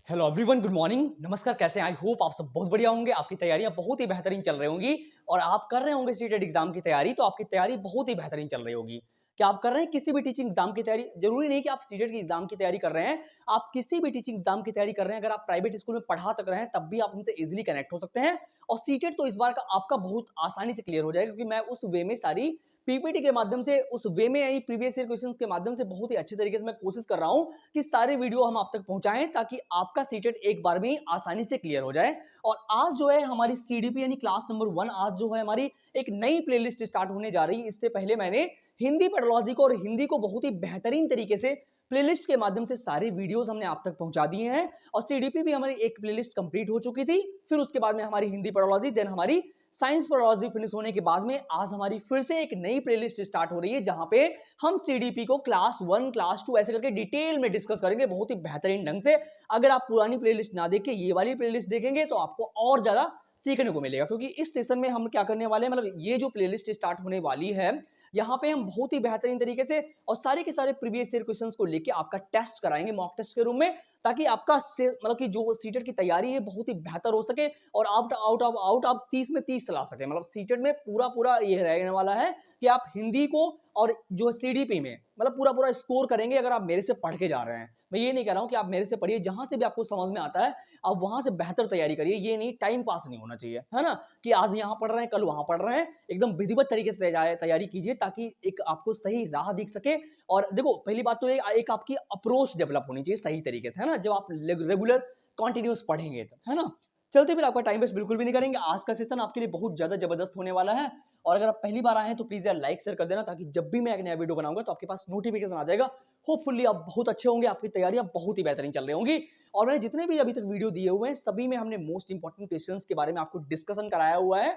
Hello everyone, good morning, नमस्कार। कैसे हैं? आई होप आप सब बहुत बढ़िया होंगे। आपकी तैयारियां बहुत ही बेहतरीन चल रही होंगी और आप कर रहे होंगे सीटेट एग्जाम की तैयारी, तो आपकी तैयारी बहुत ही बेहतरीन चल रही होगी। क्या आप कर रहे हैं किसी भी टीचिंग एग्जाम की तैयारी? जरूरी नहीं कि आप सीटेट की एग्जाम की तैयारी कर रहे हैं, आप किसी भी टीचिंग एग्जाम की तैयारी कर रहे हैं। अगर आप प्राइवेट स्कूल में पढ़ा तक रहे हैं तब भी आप उनसे इजिली कनेक्ट हो सकते हैं। और सीटेट तो इस बार का आपका बहुत आसानी से क्लियर हो जाएगा, क्योंकि मैं उस वे में सारी पीपीटी के माध्यम से, उस वे में यानी प्रीवियस ईयर क्वेश्चंस के माध्यम से बहुत ही अच्छे तरीके से मैं कोशिश कर रहा हूं कि सारे वीडियो हम आप तक पहुंचाएं, ताकि आपका सीटेट एक बार में आसानी से क्लियर हो जाए। और आज जो है हमारी सीडीपी यानी क्लास नंबर 1, आज जो है हमारी एक नई प्लेलिस्ट स्टार्ट होने जा रही है। इससे पहले मैंने हिंदी पेडोलॉजी को और हिंदी को बहुत ही बेहतरीन तरीके से प्लेलिस्ट के माध्यम से सारे वीडियोस हमने आप तक पहुंचा दिए हैं। और सीडीपी भी हमारी एक प्लेलिस्ट कंप्लीट हो चुकी थी। फिर उसके बाद में हमारी हिंदी पेडोलॉजी, देन हमारी साइंस पेडोलॉजी फिनिश होने के बाद में आज हमारी फिर से एक नई प्लेलिस्ट स्टार्ट हो रही है, जहां पे हम सीडीपी को क्लास 1, क्लास 2 ऐसे करके डिटेल में डिस्कस करेंगे बहुत ही बेहतरीन ढंग से। अगर आप पुरानी प्लेलिस्ट ना देख के ये वाली प्लेलिस्ट देखेंगे तो आपको और ज्यादा सीखने को मिलेगा, क्योंकि इस सेशन में हम क्या करने वाले हैं, मतलब ये जो प्लेलिस्ट स्टार्ट होने वाली है, यहाँ पे हम बहुत ही बेहतरीन तरीके से और सारे के सारे प्रीवियस ईयर क्वेश्चंस को लेके आपका टेस्ट कराएंगे मॉक टेस्ट के रूम में, ताकि आपका मतलब कि जो सीटेट की तैयारी है बहुत ही बेहतर हो सके और आउट आप 30 में 30 चला सके। मतलब सीटेट में पूरा पूरा ये रहने वाला है कि आप हिंदी को और जो सीडीपी में मतलब पूरा पूरा स्कोर करेंगे, अगर आप मेरे से पढ़ के जा रहे हैं। मैं ये नहीं कह रहा हूं कि आप मेरे से पढ़िए, जहां से भी आपको समझ में आता है आप वहां से बेहतर तैयारी करिए। ये नहीं, टाइम पास नहीं होना चाहिए, है ना, कि आज यहां पढ़ रहे हैं कल वहां पढ़ रहे हैं। एकदम विधिवत तरीके से तैयारी कीजिए, ताकि एक आपको सही राह दिख सके। और देखो, पहली बात तो एक आपकी अप्रोच डेवलप होनी चाहिए सही तरीके से, है ना, जब आप रेगुलर कंटिन्यूस पढ़ेंगे तो, है ना। चलते फिर आपका टाइम वेस्ट बिल्कुल भी नहीं करेंगे। आज का सेशन आपके लिए बहुत ज्यादा जबरदस्त होने वाला है। और अगर आप पहली बार आए हैं तो प्लीज यार लाइक शेयर कर देना, ताकि जब भी मैं एक नया वीडियो बनाऊंगा तो आपके पास नोटिफिकेशन आ जाएगा। होपफुली आप बहुत अच्छे होंगे, आपकी तैयारियां बहुत ही बेहतरीन चल रही होंगी। और मैंने जितने भी अभी तक वीडियो दिए हुए हैं सभी में हमने मोस्ट इंपॉर्टेंट क्वेश्चंस के बारे में आपको डिस्कशन कराया हुआ है।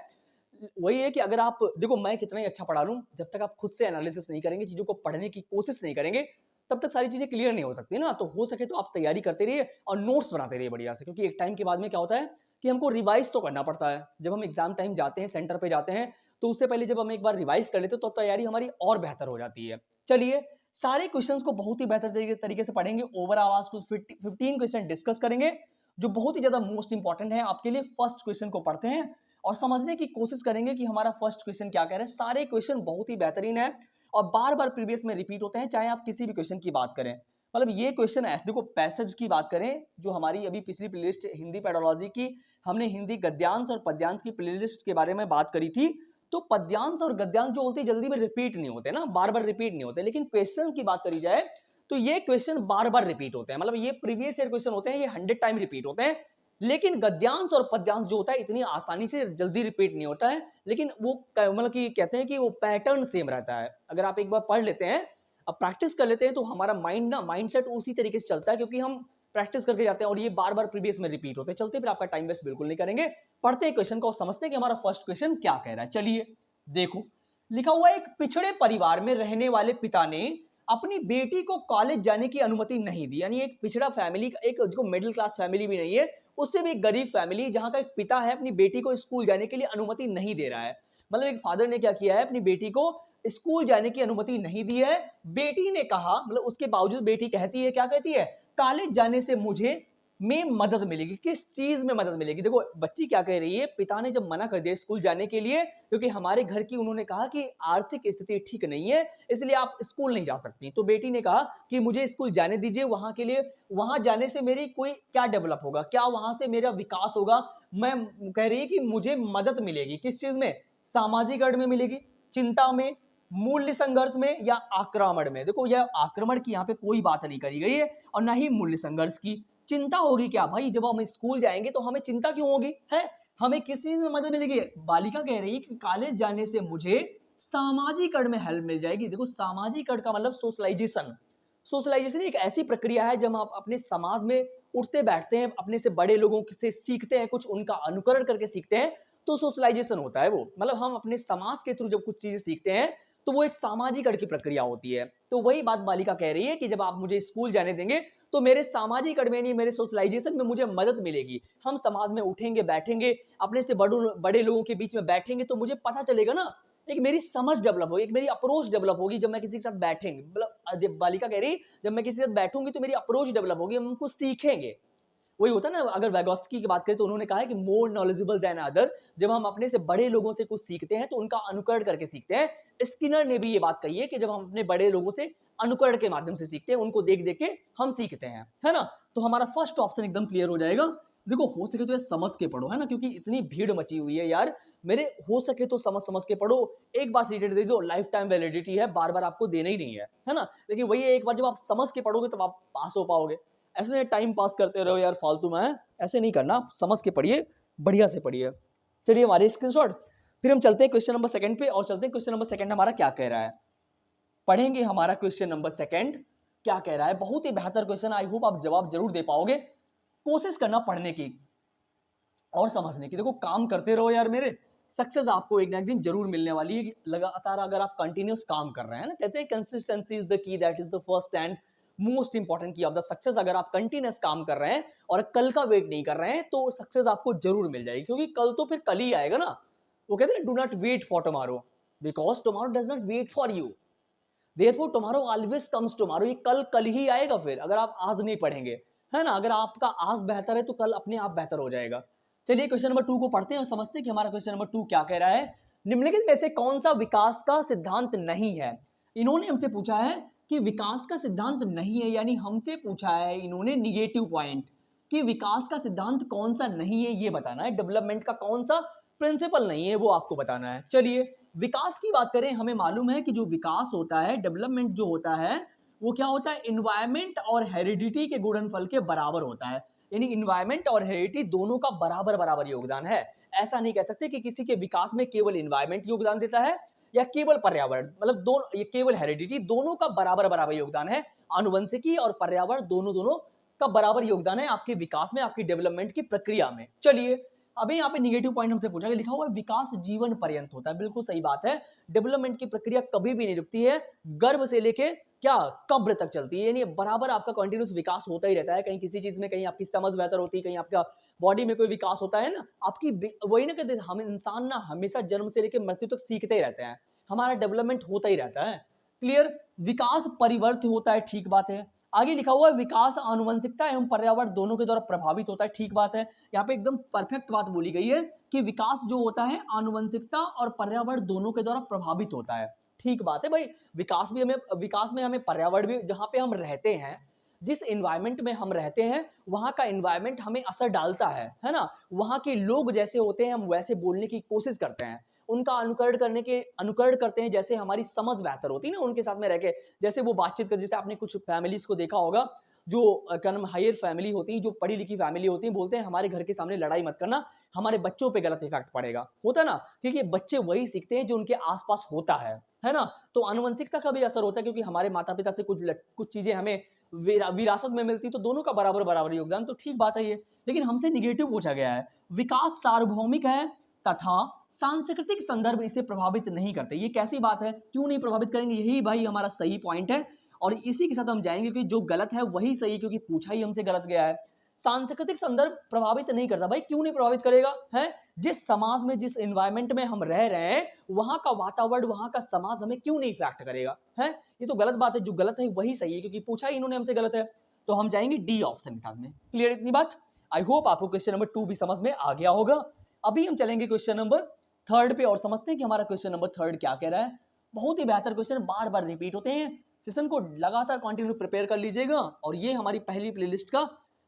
वही है कि अगर आप देखो, मैं कितना ही अच्छा पढ़ा लूं, जब तक आप खुद से एनालिसिस नहीं करेंगे, चीजों को पढ़ने की कोशिश नहीं करेंगे, तब तक सारी चीजें क्लियर नहीं हो सकती ना। तो हो सके तो आप तैयारी करते रहिए और नोट्स बनाते रहिए बढ़िया से, क्योंकि एक टाइम के बाद में क्या होता है कि हमको रिवाइज तो करना पड़ता है। जब हम एग्जाम टाइम जाते हैं, सेंटर पे जाते हैं, तो उससे पहले जब हम एक बार रिवाइज कर लेते हैं तो तैयारी हमारी और बेहतर हो जाती है। चलिए, सारे क्वेश्चंस को बहुत ही बेहतर तरीके से पढ़ेंगे। ओवरऑल आज कुछ 15 क्वेश्चन डिस्कस करेंगे जो बहुत ही ज्यादा मोस्ट इंपॉर्टेंट है आपके लिए। फर्स्ट क्वेश्चन को पढ़ते हैं और समझने की कोशिश करेंगे कि हमारा फर्स्ट क्वेश्चन क्या कह रहा है। सारे क्वेश्चन बहुत ही बेहतरीन है और बार बार प्रीवियस में रिपीट होते हैं, चाहे आप किसी भी क्वेश्चन की बात करें। मतलब ये क्वेश्चन ऐसे, देखो पैसेज की बात करें, जो हमारी अभी पिछली प्लेलिस्ट हिंदी पेडोलॉजी की, हमने हिंदी गद्यांश और पद्यांश की प्लेलिस्ट के बारे में बात करी थी। तो पद्यांश और गद्यांश जो होते हैं जल्दी में रिपीट नहीं होते ना, बार बार रिपीट नहीं होते। लेकिन क्वेश्चन की बात करी जाए तो ये क्वेश्चन बार बार रिपीट होते हैं। मतलब ये प्रीवियस ईयर क्वेश्चन होते हैं, ये 100 टाइम रिपीट होते हैं। लेकिन गद्यांश और पद्यांश जो होता है इतनी आसानी से जल्दी रिपीट नहीं होता है, लेकिन वो मतलब कि कहते हैं कि वो पैटर्न सेम रहता है। अगर आप एक बार पढ़ लेते हैं, अब प्रैक्टिस कर लेते हैं, तो हमारा माइंडसेट उसी तरीके से चलता है, क्योंकि हम प्रैक्टिस करके जाते हैं और ये बार बार प्रीवियस में रिपीट होते हैं। चलते फिर आपका टाइम वेस्ट बिल्कुल नहीं करेंगे, पढ़ते हैं क्वेश्चन को और समझते हैं कि हमारा फर्स्ट क्वेश्चन क्या कह रहा है। चलिए देखो, लिखा हुआ है, एक पिछड़े परिवार में रहने वाले पिता ने अपनी बेटी को कॉलेज जाने की अनुमति नहीं दी। यानी एक पिछड़ा फैमिली, एक जो मिडिल क्लास फैमिली भी नहीं है, उससे भी एक गरीब फैमिली, जहां का एक पिता है अपनी बेटी को स्कूल जाने के लिए अनुमति नहीं दे रहा है। मतलब एक फादर ने क्या किया है, अपनी बेटी को स्कूल जाने की अनुमति नहीं दी है। बेटी ने कहा, मतलब उसके बावजूद बेटी कहती है, क्या कहती है, कॉलेज जाने से मुझे में मदद मिलेगी। किस चीज में मदद मिलेगी? देखो बच्ची क्या कह रही है, पिता ने जब मना कर दिया स्कूल जाने के लिए, क्योंकि हमारे घर की, उन्होंने कहा कि आर्थिक स्थिति ठीक नहीं है, इसलिए आप स्कूल नहीं जा सकती। तो बेटी ने कहा कि मुझे स्कूल जाने दीजिए, वहां के लिए, वहां जाने से मेरी कोई क्या डेवलप होगा, क्या वहां से मेरा विकास होगा। मैं कह रही है कि मुझे मदद मिलेगी। किस चीज में? सामाजिक अर्थ में मिलेगी, चिंता में, मूल्य संघर्ष में, या आक्रमण में। देखो यह आक्रमण की यहाँ पे कोई बात नहीं करी गई है और ना ही मूल्य संघर्ष की। चिंता होगी क्या भाई? जब हम स्कूल जाएंगे तो हमें चिंता क्यों होगी है? हमें किस चीज में मदद मिलेगी? बालिका कह रही है कि कॉलेज जाने से मुझे सामाजिक अर्थ में हेल्प मिल जाएगी। देखो सामाजिक अर्थ का मतलब सोशलाइजेशन। सोशलाइजेशन एक ऐसी प्रक्रिया है जब आप अपने समाज में उठते बैठते हैं, अपने से बड़े लोगों से सीखते हैं, कुछ उनका अनुकरण करके सीखते हैं, तो सोशलाइजेशन होता है वो। मतलब हम अपने समाज के थ्रू जब कुछ चीजें सीखते हैं तो वो एक सामाजिक अर्थ की प्रक्रिया होती है। तो वही बात बालिका कह रही है कि जब आप मुझे स्कूल जाने देंगे तो मेरे सामाजिक अर्थ में नहीं, मेरे सोशलाइजेशन में मुझे मदद मिलेगी। हम समाज में उठेंगे बैठेंगे, अपने से बड़े लोगों के बीच में बैठेंगे, तो मुझे पता चलेगा ना, एक मेरी समझ डेवलप होगी, एक मेरी अप्रोच डेवलप होगी। जब मैं किसी के साथ बैठेंगे, मतलब बालिका कह रही जब मैं किसी के साथ बैठूंगी तो मेरी अप्रोच डेवलप होगी, हम उनको सीखेंगे। वही होता है ना, अगर वैगोत्स्की की बात करें तो उन्होंने कहा है कि मोर नॉलेजेबल देन अदर, जब हम अपने से बड़े लोगों से कुछ सीखते हैं तो उनका अनुकरण करके सीखते हैं। स्किनर ने भी ये बात कही है कि जब हम अपने बड़े लोगों से अनुकरण के माध्यम से सीखते हैं, उनको देख देख के हम सीखते हैं, है ना। तो हमारा फर्स्ट ऑप्शन एकदम क्लियर हो जाएगा। देखो हो सके तो ये समझ के पढ़ो, है ना, क्योंकि इतनी भीड़ मची हुई है यार मेरे, हो सके तो समझ समझ के पढ़ो। एक बार सीटेट दे दो, लाइफ टाइम वैलिडिटी है, बार बार आपको देना ही नहीं है ना। लेकिन वही है, एक बार जब आप समझ के पढ़ोगे तब आप पास हो पाओगे। ऐसे नहीं टाइम पास करते रहो यार फालतू में, ऐसे नहीं करना, आप समझ के पढ़िए, बढ़िया से पढ़िए। चलिए हमारे स्क्रीनशॉट, फिर हम चलते हैं क्वेश्चन नंबर सेकंड पे और चलते हैं क्वेश्चन नंबर सेकंड हमारा क्या कह रहा है, पढ़ेंगे हमारा क्वेश्चन नंबर सेकंड क्या कह रहा है। बहुत ही बेहतर क्वेश्चन, आई होप आप जवाब जरूर दे पाओगे। कोशिश करना पढ़ने की और समझने की। देखो काम करते रहो यार मेरे, सक्सेस आपको एक ना एक दिन जरूर मिलने वाली है। लगातार अगर आप कंटिन्यूस काम कर रहे हैं ना, कहते हैं consistency is the key, that is the first and most important की ऑफ द सक्सेस। अगर आप कंटिन्यूस काम कर रहे हैं और कल का वेट नहीं कर रहे हैं तो सक्सेस आपको जरूर मिल जाएगी, क्योंकि कल तो फिर कल ही आएगा ना। वो कहते हैं do not wait for tomorrow because tomorrow does not wait for you, therefore tomorrow always comes tomorrow. ये कल कल ही आएगा फिर, अगर आप आज नहीं पढ़ेंगे, है ना। अगर आपका आज बेहतर है तो कल अपने आप बेहतर हो जाएगा। चलिए क्वेश्चन नंबर 2 को पढ़ते हैं और समझते हैं कि हमारा क्वेश्चन नंबर 2 क्या कह रहा है। निम्नलिखित में से कौन सा विकास का सिद्धांत नहीं है। इन्होंने हमसे पूछा है कि विकास का सिद्धांत नहीं है, यानी हमसे पूछा है इन्होंने निगेटिव पॉइंट कि विकास का सिद्धांत कौन सा नहीं है, ये बताना है। डेवलपमेंट का कौन सा प्रिंसिपल नहीं है वो आपको बताना है। चलिए विकास की बात करें, हमें मालूम है कि जो विकास होता है, डेवलपमेंट जो होता है वो क्या होता है, इन्वायरमेंट और हेरिडिटी के गुणनफल के बराबर होता है। यानी इन्वायरमेंट और हेरिडिटी दोनों का बराबर बराबर योगदान है। ऐसा नहीं कह सकते कि किसी के विकास में केवल इन्वायरमेंट योगदान देता है या केवल पर्यावरण, मतलब दोनों, ये केवल हेरिडिटी, दोनों का बराबर बराबर योगदान है। आनुवंशिकी और पर्यावरण दोनों दोनों का बराबर योगदान है आपके विकास में, आपकी डेवलपमेंट की प्रक्रिया में। चलिए अभी यहाँ पे निगेटिव पॉइंट हमसे पूछा, लिखा हुआ है विकास जीवन पर्यंत होता है। बिल्कुल सही बात है, डेवलपमेंट की प्रक्रिया कभी भी नहीं रुकती है, गर्भ से लेके क्या कब्र तक चलती है। यानी बराबर आपका कंटिन्यूस विकास होता ही रहता है। कहीं किसी चीज में, कहीं आपकी समझ बेहतर होती है, कहीं आपका बॉडी में कोई विकास होता है ना, आपकी वही ना कहते हम इंसान ना हमेशा जन्म से लेकर मृत्यु तक सीखते ही रहते हैं, हमारा डेवलपमेंट होता ही रहता है। क्लियर, विकास परिवर्त होता है, ठीक बात है। आगे लिखा हुआ है विकास आनुवंशिकता एवं पर्यावरण दोनों के द्वारा प्रभावित होता है, ठीक बात है। यहाँ पे एकदम परफेक्ट बात बोली गई है कि विकास जो होता है आनुवंशिकता और पर्यावरण दोनों के द्वारा प्रभावित होता है, ठीक बात है भाई। विकास में हमें पर्यावरण भी, जहाँ पे हम रहते हैं, जिस एनवायरमेंट में हम रहते हैं वहाँ का एनवायरमेंट हमें असर डालता है ना। वहाँ के लोग जैसे होते हैं हम वैसे बोलने की कोशिश करते हैं, उनका अनुकरण करते हैं, जैसे हमारी समझ बेहतर होती है ना उनके साथ में रह के, जैसे वो बातचीत कर, जैसे आपने कुछ फैमिलीज को देखा होगा जो क्या नाम हायर फैमिली होती है, जो पढ़ी लिखी फैमिली होती है, बोलते हैं हमारे घर के सामने लड़ाई मत करना, हमारे बच्चों पे गलत इफेक्ट पड़ेगा, होता ना, क्योंकि बच्चे वही सीखते हैं जो उनके आसपास होता है ना। तो आनुवंशिकता का भी असर होता है, क्योंकि हमारे माता पिता से कुछ चीजें हमें विरासत में मिलती, तो दोनों का बराबर बराबर योगदान, तो ठीक बात है ये। लेकिन हमसे निगेटिव पूछा गया है, विकास सार्वभौमिक है तथा सांस्कृतिक संदर्भ इसे प्रभावित नहीं करते। ये कैसी बात है, क्यों नहीं प्रभावित करेंगे, यही भाई हमारा सही पॉइंट है। और इसी के साथ हम जाएंगे कि जो गलत है वही सही, क्योंकि पूछा ही हमसे गलत गया है। सांस्कृतिक संदर्भ प्रभावित नहीं करता, भाई क्यों नहीं प्रभावित करेगा, है जिस समाज में, जिस एनवायरमेंट में हम रह रहे हैं, वहां का वातावरण, वहां का समाज हमें क्यों नहीं इफेक्ट करेगा, है ये तो गलत बात है। जो गलत है वही सही है, क्योंकि पूछा ही इन्होंने हमसे गलत है। तो हम जाएंगे डी ऑप्शन के साथ में। क्लियर इतनी बात, आई होप आपको क्वेश्चन नंबर 2 भी समझ में आ गया होगा। अभी हम चलेंगे क्वेश्चन नंबर 3 पे और समझते हैं कि हमारा क्वेश्चन नंबर 3 क्या कह रहा है। बहुत ही बेहतर क्वेश्चन, बार बार रिपीट होते हैं, सेशन को लगातार कंटिन्यू प्रिपेयर कर लीजिएगा। और ये हमारी पहली प्लेलिस्ट का,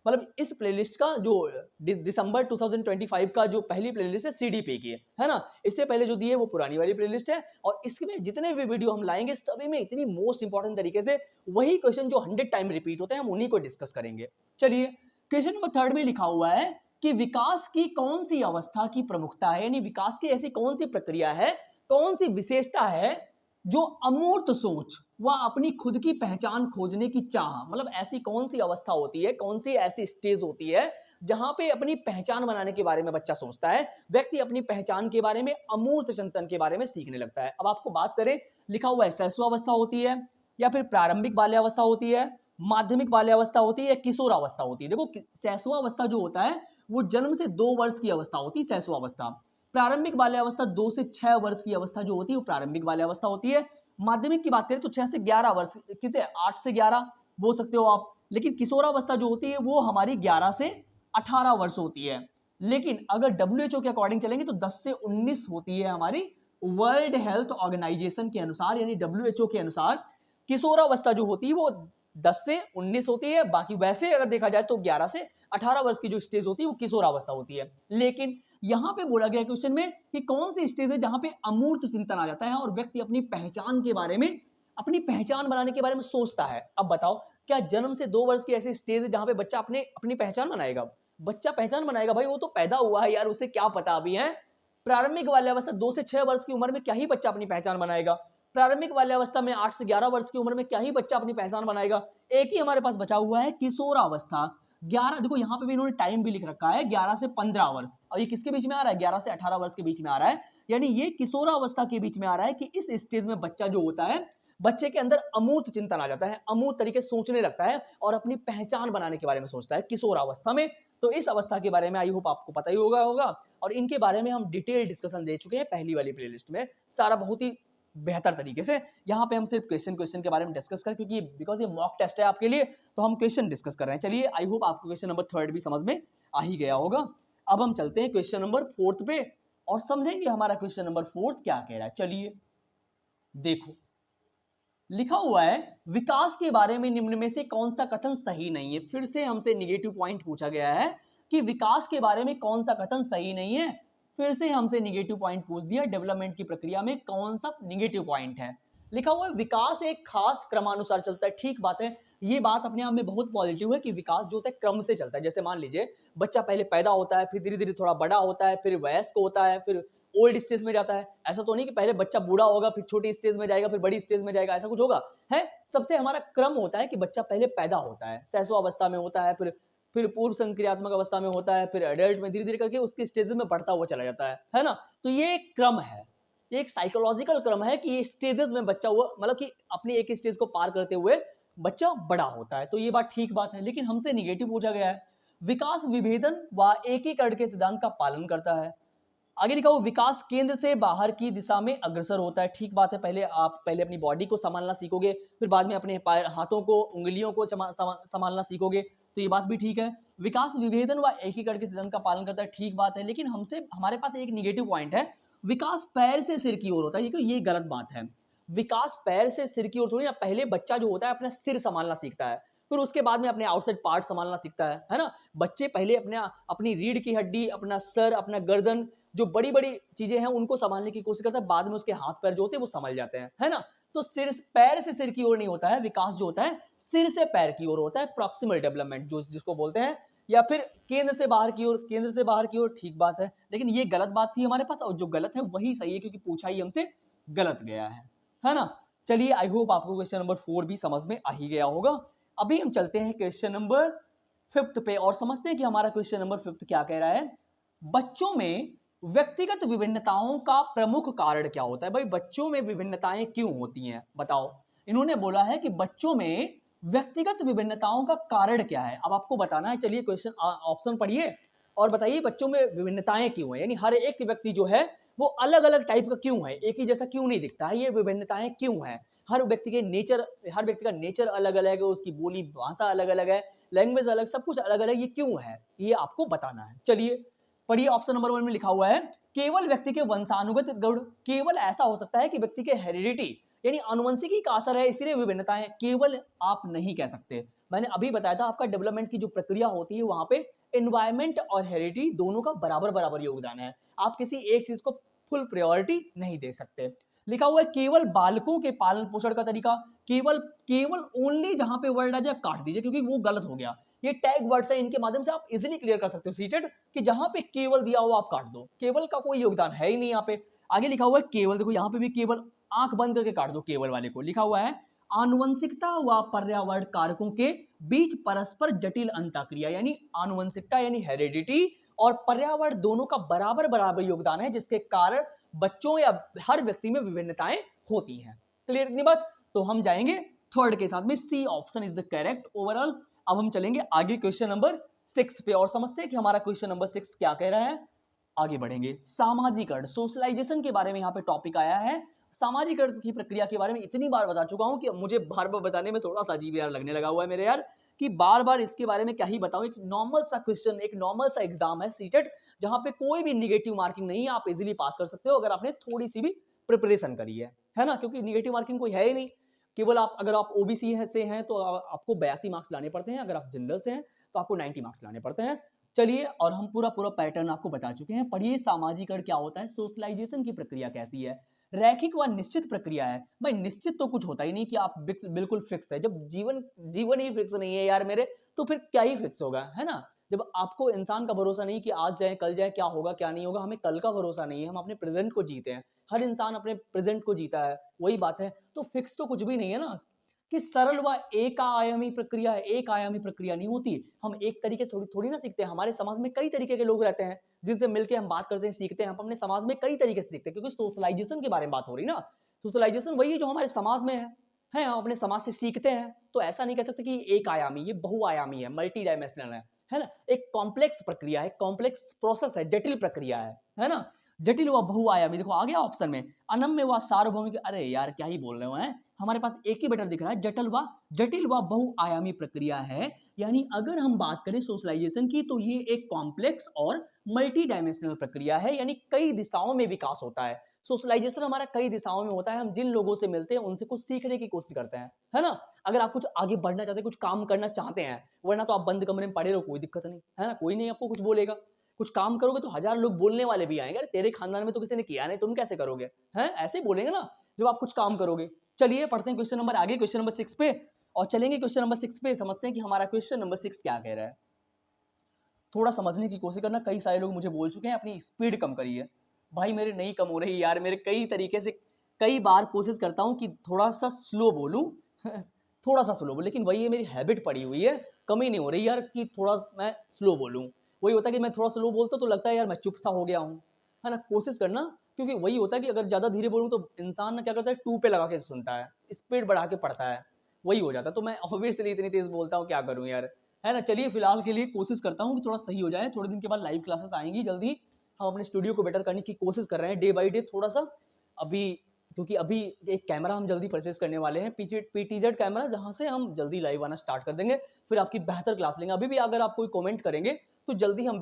मतलब इस प्लेलिस्ट का जो दिसंबर 2025 का जो पहली प्लेलिस्ट है CDP की है ना। इससे पहले जो दी है वो पुरानी वाली प्लेलिस्ट है, और इसमें जितने भी वीडियो हम लाएंगे सभी में इतनी मोस्ट इंपॉर्टेंट तरीके से वही क्वेश्चन जो 100 टाइम रिपीट होते हैं हम उन्हीं को डिस्कस करेंगे। चलिए क्वेश्चन नंबर 3 में लिखा हुआ है कि विकास की कौन सी अवस्था की प्रमुखता है, यानी विकास की ऐसी कौन सी प्रक्रिया है, कौन सी विशेषता है जो अमूर्त सोच व अपनी खुद की पहचान खोजने की चाह, मतलब ऐसी कौन सी अवस्था होती है, कौन सी ऐसी स्टेज होती है जहां पे अपनी पहचान बनाने के बारे में बच्चा सोचता है, व्यक्ति अपनी पहचान के बारे में, अमूर्त चिंतन के बारे में सीखने लगता है। अब आपको बात करें, लिखा हुआ है शैशवावस्था होती है, या फिर प्रारंभिक बाल्यावस्था होती है, माध्यमिक बाल्यावस्था होती है, या किशोरावस्था होती है। देखो शैशवावस्था जो होता है वो जन्म से 2 वर्ष की अवस्था होती है शैशवावस्था। प्रारंभिक बाल्यावस्था 2 से 6 वर्ष की अवस्था जो होती है वो प्रारंभिक बाल्यावस्था होती है। माध्यमिक की बात करें तो 6 से 11 वर्ष, कितने 8 से 11 बोल सकते हो आप। लेकिन किशोरावस्था जो होती है वो हमारी 11 से 18 वर्ष होती है, लेकिन अगर WHO के अकॉर्डिंग चलेंगे तो 10 से 19 होती है हमारी वर्ल्ड हेल्थ ऑर्गेनाइजेशन के अनुसार, यानी WHO के अनुसार किशोरावस्था जो होती है वो 10 से 19 होती है। बाकी वैसे अगर देखा जाए तो 11 से 18 वर्ष की जो स्टेज होती है वो किशोरावस्था होती है। लेकिन यहां पे बोला गया क्वेश्चन में कि कौन सी स्टेज है जहां पे अमूर्त चिंतन आ जाता है और व्यक्ति अपनी पहचान के बारे में, अपनी पहचान बनाने के बारे में सोचता है। अब बताओ, क्या जन्म से 2 वर्ष की ऐसी स्टेज है जहां पे बच्चा अपनी पहचान बनाएगा? बच्चा पहचान बनाएगा भाई, वो तो पैदा हुआ है यार, उसे क्या पता अभी है। प्रारंभिक बाल्यावस्था 2 से 6 वर्ष की उम्र में क्या ही बच्चा अपनी पहचान बनाएगा। प्रारंभिक बाल्यावस्था में 8 से 11 वर्ष की उम्र में क्या ही बच्चा अपनी पहचान बनाएगा। एक ही हमारे पास बचा हुआ है किशोरावस्था। 11, देखो यहाँ पे भी इन्होंने टाइम भी लिख रखा है, 11 से 15 वर्ष, और ये किसके बीच में आ रहा है? 11 से 18 वर्ष के बीच में आ रहा है, यानी ये किशोरावस्था के बीच में आ रहा है कि इस स्टेज में बच्चा जो होता है, बच्चे के अंदर अमूर्त चिंतन आ जाता है, अमूर्त तरीके से सोचने लगता है और अपनी पहचान बनाने के बारे में सोचता है किशोरावस्था में। तो इस अवस्था के बारे में आई होप आपको पता ही होगा और इनके बारे में हम डिटेल डिस्कशन दे चुके हैं पहली वाली प्लेलिस्ट में, सारा बहुत ही बेहतर तरीके से। यहाँ पे हम सिर्फ क्वेश्चन के बारे में डिस्कस करें, क्योंकि बिकॉज ये मॉक टेस्ट है आपके लिए, तो हम क्वेश्चन डिस्कस कर रहे हैं। चलिए, आई होप आपको क्वेश्चन नंबर 3 भी समझ में आ ही गया होगा। अब हम चलते हैं क्वेश्चन नंबर 4 पे और समझेंगे हमारा क्वेश्चन नंबर 4 क्या कह रहा है। चलिए देखो, लिखा हुआ है विकास के बारे में निम्न में से कौन सा कथन सही नहीं है। फिर से हमसे निगेटिव पॉइंट पूछा गया है कि विकास के बारे में कौन सा कथन सही नहीं है। फिर से हमसे निगेटिव पॉइंट पूछ दिया, डेवलपमेंट की प्रक्रिया में कौन सा निगेटिव पॉइंट है। लिखा हुआ है विकास एक खास क्रमानुसार चलता है। ठीक बात है, ये बात अपने आप में बहुत पॉजिटिव है कि विकास जो होता है क्रम से चलता है। जैसे मान लीजिए बच्चा पहले पैदा होता है, फिर धीरे धीरे थोड़ा बड़ा होता है, फिर वयस्क होता है, फिर ओल्ड स्टेज में जाता है। ऐसा तो नहीं कि पहले बच्चा बूढ़ा होगा, फिर छोटी स्टेज में जाएगा, फिर बड़ी स्टेज में जाएगा, ऐसा कुछ होगा है। सबसे हमारा क्रम होता है कि बच्चा पहले पैदा होता है, शैशवावस्था में होता है, फिर पूर्व संक्रियात्मक अवस्था में होता है, फिर एडल्ट में, धीरे धीरे करके उसके स्टेज में बढ़ता हुआ चला जाता है ना। तो ये एक क्रम है, ये एक साइकोलॉजिकल क्रम है कि ये स्टेजेस में बच्चा हुआ, मतलब कि अपनी एक स्टेज को पार करते हुए बच्चा बड़ा होता है। तो ये बात ठीक बात है, लेकिन हमसे निगेटिव पूछा गया है विकास विभेदन व एकीकरण के सिद्धांत का पालन करता है। आगे लिखा हो विकास केंद्र से बाहर की दिशा में अग्रसर होता है। ठीक बात है, पहले अपनी बॉडी को संभालना सीखोगे, फिर बाद में अपने हाथों को, उंगलियों को संभालना सीखोगे, तो ये बात भी ठीक है। विकास विभेदन व एकीकरण के सिद्धांत का पालन करता है, ठीक बात है, लेकिन हमारे पास एक निगेटिव पॉइंट है, विकास पैर से सिर की ओर होता है। ये गलत बात है। विकास पैर से सिर की ओर थोड़ी ना, पहले बच्चा जो होता है अपना सिर संभालना सीखता है, फिर उसके बाद में अपने आउटसाइड पार्ट संभालना सीखता है ना। बच्चे पहले अपनी रीढ़ की हड्डी, अपना सर, अपना गर्दन, जो बड़ी बड़ी चीजें हैं उनको संभालने की कोशिश करता है, बाद में उसके हाथ पैर जो होते हैं वो संभल जाते हैं, है ना। तो पैर से सिर की ओर नहीं होता है विकास, जो होता है सिर से पैर की ओर होता है, प्रॉक्सिमल डेवलपमेंट जिसको बोलते हैं, या फिर केंद्र से बाहर की ओर। ठीक बात है, लेकिन ये गलत बात थी हमारे पास, और जो गलत है वही सही है, क्योंकि पूछा ही हमसे गलत गया है ना। चलिए, आई होप आपको क्वेश्चन नंबर 4 भी समझ में आ ही गया होगा। अभी हम चलते हैं क्वेश्चन नंबर 5 पे और समझते हैं कि हमारा क्वेश्चन नंबर 5 क्या कह रहा है। बच्चों में व्यक्तिगत विभिन्नताओं का प्रमुख कारण क्या होता है। भाई, बच्चों में विभिन्नताएं क्यों होती हैं, बताओ। इन्होंने बोला है कि बच्चों में व्यक्तिगत विभिन्नताओं का कारण क्या है, अब आपको बताना है। चलिए क्वेश्चन ऑप्शन पढ़िए और बताइए बच्चों में विभिन्नताएं क्यों है, यानी हर एक व्यक्ति जो है वो अलग अलग टाइप का क्यों है, एक ही जैसा क्यों नहीं दिखता है, ये विभिन्नताएं क्यों है। हर व्यक्ति का नेचर अलग अलग है, उसकी बोली भाषा अलग अलग है, लैंग्वेज अलग, सब कुछ अलग अलग, ये क्यों है, ये आपको बताना है। चलिए पढ़िए, ऑप्शन नंबर 1 में लिखा हुआ है केवल व्यक्ति के वंशानुगत गुण। केवल ऐसा हो सकता है कि व्यक्ति के हेरिडिटी यानी आनुवंशिकी का असर है, इसलिए विभिन्नताएं। केवल आप नहीं कह सकते, मैंने अभी बताया था आपका डेवलपमेंट की जो प्रक्रिया होती है वहां पे एनवायरमेंट और हेरिडिटी दोनों का बराबर बराबर योगदान है, आप किसी एक चीज को फुल प्रायोरिटी नहीं दे सकते। लिखा हुआ है केवल बालकों के पालन पोषण का तरीका, केवल ओनली, जहां पे वर्ड आ जाए काट दीजिए क्योंकि वो गलत हो गया। ये टैग वर्ड्स है, इनके माध्यम से आप इजीली क्लियर कर सकते हो सीटेड कि जहां पे केवल दिया हुआ आप काट दो, केवल का कोई योगदान है ही नहीं यहाँ पे। आगे लिखा हुआ है केवल, देखो यहाँ पे भी केवल, आंख बंद करके काट दो केवल वाले को। लिखा हुआ है आनुवंशिकता व पर्यावरण कारकों के बीच परस्पर जटिल अंतःक्रिया, यानी आनुवंशिकता यानी हेरिडिटी और पर्यावरण दोनों का बराबर बराबर योगदान है, जिसके कारण बच्चों या हर व्यक्ति में विभिन्नताएं होती हैं। क्लियर इतनी बात। तो हम जाएंगे थर्ड के साथ में, C option is the correct overall. अब हम चलेंगे आगे क्वेश्चन नंबर 6 पे और समझते हैं कि हमारा क्वेश्चन नंबर 6 क्या कह रहा है। आगे बढ़ेंगे, सामाजिकरण, सोशलाइजेशन के बारे में यहाँ पे टॉपिक आया है। सामाजिकरण की प्रक्रिया के बारे में इतनी बार बता चुका हूं कि मुझे बार बार बताने में थोड़ा सा अजीब यार लगने लगा हुआ है मेरे यार, कि बार बार इसके बारे में क्या ही बताऊं। एक नॉर्मल सा क्वेश्चन, एक नॉर्मल सा एग्जाम है सीटेट, जहां पे कोई भी निगेटिव मार्किंग नहीं है, आप इजीली पास कर सकते हो अगर आपने थोड़ी सी भी प्रिपरेशन करी है ना, क्योंकि निगेटिव मार्किंग कोई है ही नहीं। केवल आप, अगर आप ओबीसी से हैं तो आपको 82 मार्क्स लाने पड़ते हैं, अगर आप जनरल से हैं तो आपको 90 मार्क्स लाने पड़ते हैं। चलिए, और हम पूरा पूरा पैटर्न आपको बता चुके हैं। पढ़िए, सामाजिकरण क्या होता है, सोशलाइजेशन की प्रक्रिया कैसी है, रैखिक व निश्चित प्रक्रिया है। भाई निश्चित तो कुछ होता ही नहीं कि आप बिल्कुल फिक्स है। जब जीवन ही फिक्स नहीं है यार मेरे, तो फिर क्या ही फिक्स होगा, है ना। जब आपको इंसान का भरोसा नहीं कि आज जाए कल जाए, क्या होगा क्या नहीं होगा, हमें कल का भरोसा नहीं है, हम अपने प्रेजेंट को जीते हैं, हर इंसान अपने प्रेजेंट को जीता है, वही बात है। तो फिक्स तो कुछ भी नहीं है ना, कि सरल व एक आयामी प्रक्रिया है। एक आयामी प्रक्रिया नहीं होती। हम एक तरीके से थोड़ी ना सीखते हैं। हमारे समाज में कई तरीके के लोग रहते हैं जिनसे मिलकर हम बात करते हैं, सीखते हैं। हम अपने समाज में कई तरीके से सीखते हैं, क्योंकि सोशलाइजेशन के बारे में बात हो रही ना। सोशलाइजेशन वही है जो हमारे समाज में है, हम अपने समाज से सीखते हैं। तो ऐसा नहीं कह सकते कि एक आयामी, ये बहुआयामी है, मल्टी डायमेंशनल है ना। एक कॉम्प्लेक्स प्रक्रिया है, कॉम्प्लेक्स प्रोसेस है, जटिल प्रक्रिया है ना। जटिल व बहुआयामी, देखो आ गया ऑप्शन में, अनम्य व सार्वभौमिक। अरे यार क्या ही बोल रहे हो, हैं हमारे पास एक ही बेटर दिख रहा है, जटिल व बहुआयामी प्रक्रिया है। यानी अगर हम बात करें सोशलाइजेशन की, तो ये एक कॉम्प्लेक्स और मल्टी डायमेंशनल प्रक्रिया है, यानी कई दिशाओं में विकास होता है। सोशलाइजेशन हमारा कई दिशाओं में होता है। हम जिन लोगों से मिलते हैं उनसे कुछ सीखने की कोशिश करते हैं, है ना। अगर आप कुछ आगे बढ़ना चाहते हैं, कुछ काम करना चाहते हैं, वरना तो आप बंद कमरे में पड़े रहो, कोई दिक्कत नहीं, है ना, कोई नहीं आपको कुछ बोलेगा। कुछ काम करोगे तो 1000 लोग बोलने वाले भी आएंगे, अरे तेरे खानदान में तो किसी ने किया नहीं, तुम कैसे करोगे, हैं ऐसे ही बोलेंगे ना जब आप कुछ काम करोगे। चलिए पढ़ते हैं क्वेश्चन नंबर आगे, क्वेश्चन नंबर 6 पे, और चलेंगे क्वेश्चन नंबर 6 पे, समझते हैं कि हमारा क्वेश्चन नंबर 6 क्या कह रहा है। थोड़ा समझने की कोशिश करना। कई सारे लोग मुझे बोल चुके हैं अपनी स्पीड कम करिए। भाई मेरे नहीं कम हो रही यार, मेरे कई तरीके से कई बार कोशिश करता हूं कि थोड़ा सा स्लो बोलूं थोड़ा सा स्लो बोलूं, लेकिन वही है, मेरी हैबिट पड़ी हुई है, कमी नहीं हो रही यार कि थोड़ा मैं स्लो बोलूं। वही होता है कि मैं थोड़ा स्लो बोलता तो लगता है यार मैं चुप सा हो गया हूं, है ना। कोशिश करना, क्योंकि वही होता है कि अगर ज्यादा धीरे बोलूं तो इंसान ना क्या करता है, 2 पे लगा के सुनता है, स्पीड बढ़ा के पढ़ता है, वही हो जाता है। तो मैं ऑब्वियसली इतनी तेज बोलता हूँ, क्या करूँ यार, है ना। चलिए फिलहाल के लिए कोशिश करता हूँ कि थोड़ा सही हो जाए। थोड़े दिन के बाद लाइव क्लासेस आएंगी जल्दी, हम अपने स्टूडियो को बेटर करने की कोशिश कर रहे हैं डे बाई डे थोड़ा सा। अभी क्योंकि अभी एक कैमरा हम जल्दी परचेज करने वाले हैं, पीटीजेड कैमरा, जहां से हम जल्दी लाइव आना स्टार्ट कर देंगे, फिर आपकी बेहतर क्लास लेंगे। अभी भी अगर आप कोई कमेंट करेंगे तो जल्दी हम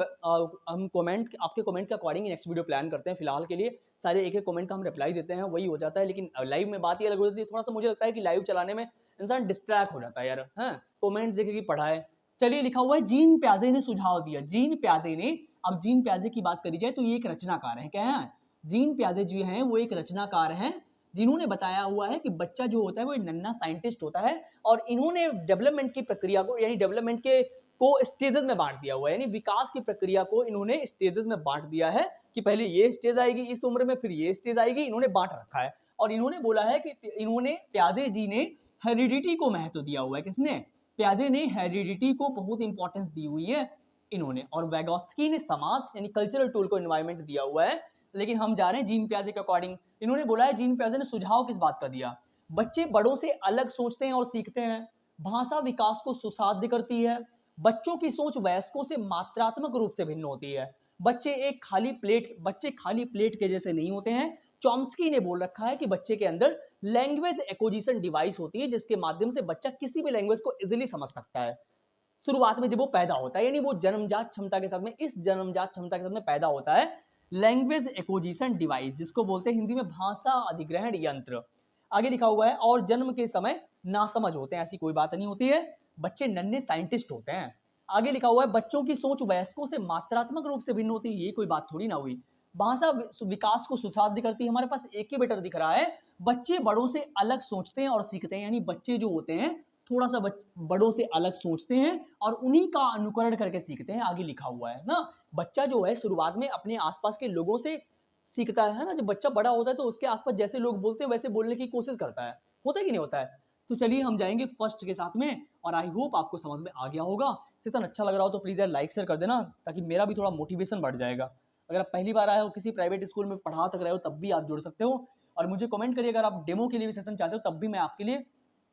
कमेंट, आपके कमेंट के अकॉर्डिंग नेक्स्ट वीडियो प्लान करते हैं। फिलहाल के लिए सारे एक एक कमेंट का हम रिप्लाई देते हैं, वही हो जाता है। लेकिन लाइव में बात ये अलग हो जाती है, थोड़ा सा मुझे लगता है कि लाइव चलाने में इंसान डिस्ट्रैक्ट हो जाता है यार, है कमेंट देखे कि पढ़ाए। चलिए लिखा हुआ है, जीन प्याजे ने सुझाव दिया। जीन प्याजे ने, अब जीन प्याजे की बात करी जाए तो ये एक रचनाकार है। क्या है, जीन प्याजे जो हैं वो एक रचनाकार हैं, जिन्होंने बताया हुआ है कि बच्चा जो होता है वो एक नन्हा साइंटिस्ट होता है, और इन्होंने डेवलपमेंट की प्रक्रिया को, यानी डेवलपमेंट के को स्टेजेस में बांट दिया हुआ है, यानी विकास की प्रक्रिया को इन्होंने स्टेजेस में बांट दिया है कि पहले ये स्टेज आएगी इस उम्र में, फिर ये स्टेज आएगी, इन्होंने बांट रखा है। और इन्होंने बोला है कि इन्होंने, प्याजे जी ने हेरिडिटी को महत्व दिया हुआ है। किसने, प्याजे ने हेरिडिटी को बहुत इंपॉर्टेंस दी हुई है इन्होंने। और वैगोत्स्की ने समाज यानी कल्चरल टूल को एनवायरमेंट दिया हुआ है। लेकिन हम जा रहे हैं जीन प्याजे के अकॉर्डिंग। इन्होंने बोला है, जीन प्याजे ने सुझाव किस बात का दिया, बच्चे बड़ों से अलग सोचते हैं और सीखते हैं, भाषा विकास को सुसाध्य करती है, बच्चों की सोच वयस्कों से मात्रात्मक रूप से भिन्न होती है, बच्चे खाली प्लेट के जैसे नहीं होते हैं। चॉम्स्की ने बोल रखा है कि बच्चे के अंदर लैंग्वेज एक्विजिशन डिवाइस होती है, जिसके माध्यम से बच्चा किसी भी लैंग्वेज को इजीली समझ सकता है शुरुआत में जब वो पैदा होता है, यानी वो जन्मजात क्षमता के साथ में, इस जन्मजात क्षमता के साथ में पैदा होता है। लैंग्वेज एक्विजिशन डिवाइस, जिसको बोलते हैं हिंदी में भाषा अधिग्रहण यंत्र। आगे लिखा हुआ है, और जन्म के समय नासमझ होते हैं, ऐसी कोई बात नहीं होती है, बच्चे नन्हे साइंटिस्ट होते हैं। आगे लिखा हुआ है, बच्चों की सोच वयस्कों से मात्रात्मक रूप से भिन्न होती है, ये कोई बात थोड़ी ना हुई। भाषा विकास को सुसाध्य करती है, हमारे पास एक ही बेटर दिख रहा है, बच्चे बड़ों से अलग सोचते हैं और सीखते हैं, यानी बच्चे जो होते हैं थोड़ा सा बड़ों से अलग सोचते हैं और उन्हीं का अनुकरण करके सीखते हैं। आगे लिखा हुआ है ना, बच्चा जो है शुरुआत में अपने आसपास के लोगों से सीखता है ना। जब बच्चा बड़ा होता है तो उसके आसपास जैसे लोग बोलते हैं वैसे बोलने की कोशिश करता है, होता है कि नहीं होता है। तो चलिए हम जाएंगे फर्स्ट के साथ में, और आई होप आपको समझ में आ गया होगा। सेशन अच्छा लग रहा हो तो प्लीज यार लाइक शेयर कर देना, ताकि मेरा भी थोड़ा मोटिवेशन बढ़ जाएगा। अगर आप पहली बार आए हो, किसी प्राइवेट स्कूल में पढ़ा तक रहे हो, तब भी आप जुड़ सकते हो। और मुझे कमेंट करिए, अगर आप डेमो के लिए भी सेशन चाहते हो, तब भी मैं आपके लिए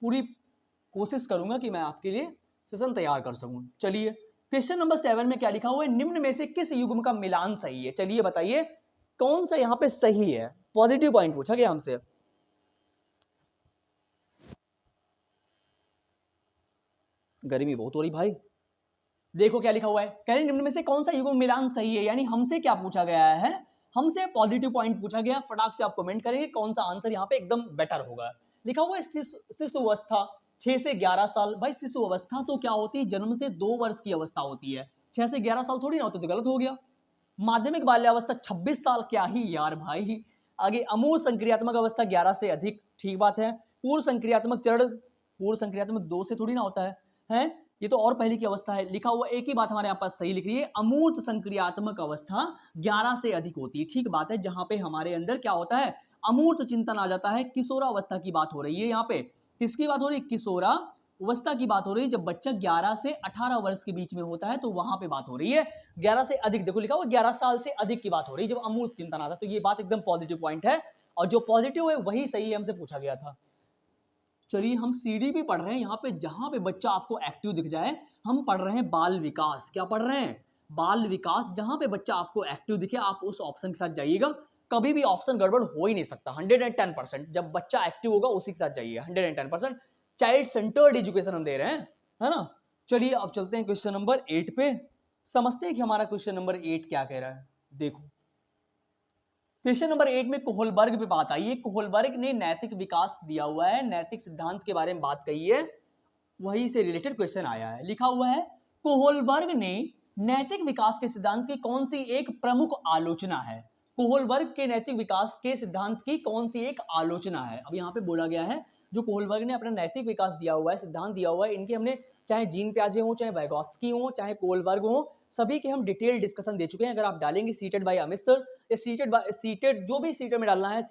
पूरी कोशिश करूंगा कि मैं आपके लिए सेशन तैयार कर सकूं। चलिए क्वेश्चन नंबर 7 में क्या लिखा हुआ है, निम्न में से किस युग्म का मिलान सही है। चलिए बताइए कौन सा यहाँ पे सही है। पॉजिटिव पॉइंट पूछा गया हमसे, गर्मी बहुत हो रही भाई। देखो क्या लिखा हुआ है, कह रहे निम्न में से कौन सा युग्म मिलान सही है, यानी हमसे क्या पूछा गया है, हमसे पॉजिटिव पॉइंट पूछा गया। फटाक से आप कमेंट करेंगे कौन सा आंसर यहाँ पे एकदम बेटर होगा। लिखा हुआ है शिशु अवस्था 6 से 11 साल। भाई शिशु अवस्था तो क्या होती है, जन्म से 2 वर्ष की अवस्था होती है, 6 से 11 साल थोड़ी ना होती, तो गलत हो गया। माध्यमिक बाल्यावस्था 26 साल, क्या ही यार भाई। आगे अमूल संक्रियात्मक अवस्था 11 से अधिक, ठीक बात है। पूर्व संक्रियात्मक चरण, पूर्व संक्रियात्मक 2 से थोड़ी ना होता है? ये तो और पहले की अवस्था है। लिखा हुआ एक ही बात हमारे यहाँ पास सही लिख रही है, अमूर्त संक्रियात्मक अवस्था 11 से अधिक होती है, ठीक बात है। जहां पे हमारे अंदर क्या होता है, अमूर्त चिंतन आ जाता है। किशोरावस्था की बात हो रही है यहाँ पे, किसकी बात हो रही है, किशोरा अवस्था की बात हो रही है। जब बच्चा 11 से 18 वर्ष के बीच में होता है तो वहां पे बात हो रही है 11 से अधिक। देखो लिखा हुआ 11 साल से अधिक की बात हो रही है जब अमूर्त चिंतन आता है, तो ये बात एकदम पॉजिटिव पॉइंट है, और जो पॉजिटिव है वही सही है, हमसे पूछा गया था। चलिए हम सीडी भी पढ़ रहे हैं, यहाँ पे जहां पे बच्चा आपको एक्टिव दिख जाए, हम पढ़ रहे हैं बाल विकास। क्या पढ़ रहे हैं, बाल विकास। जहां पे बच्चा आपको एक्टिव दिखे आप उस ऑप्शन के साथ जाइएगा, कभी भी ऑप्शन गड़बड़ हो ही नहीं सकता। 110%, जब बच्चा एक्टिव होगा उसी के साथ जाइए, 110%। चाइल्ड सेंटर्ड एजुकेशन हम दे रहे हैं, है ना। चलिए अब चलते हैं क्वेश्चन नंबर 8 पे, समझते हैं कि हमारा क्वेश्चन नंबर 8 क्या कह रहा है। देखो क्वेश्चन नंबर 8 में कोहलबर्ग पे बात आई है। कोहलबर्ग ने नैतिक विकास दिया हुआ है, नैतिक सिद्धांत के बारे में बात कही है, वही से रिलेटेड क्वेश्चन आया है। लिखा हुआ है कोहलबर्ग ने नैतिक विकास के सिद्धांत की कौन सी एक प्रमुख आलोचना है। कोहलबर्ग के नैतिक विकास के सिद्धांत की कौन सी एक आलोचना है। अब यहाँ पे बोला गया है जो कोहलबर्ग ने अपना नैतिक विकास दिया हुआ है, सिद्धांत दिया हुआ है, इनके हमने चाहे जीन प्याजे हो, चाहे वाइगॉत्स्की हो, चाहे कोहलबर्ग हो, सभी के हम डिटेल डिस्कशन दे चुके हैं। अगर आप डालेंगे सीटेड बाय अमित सर या सीटेड जो भी सीटेड में डालना है,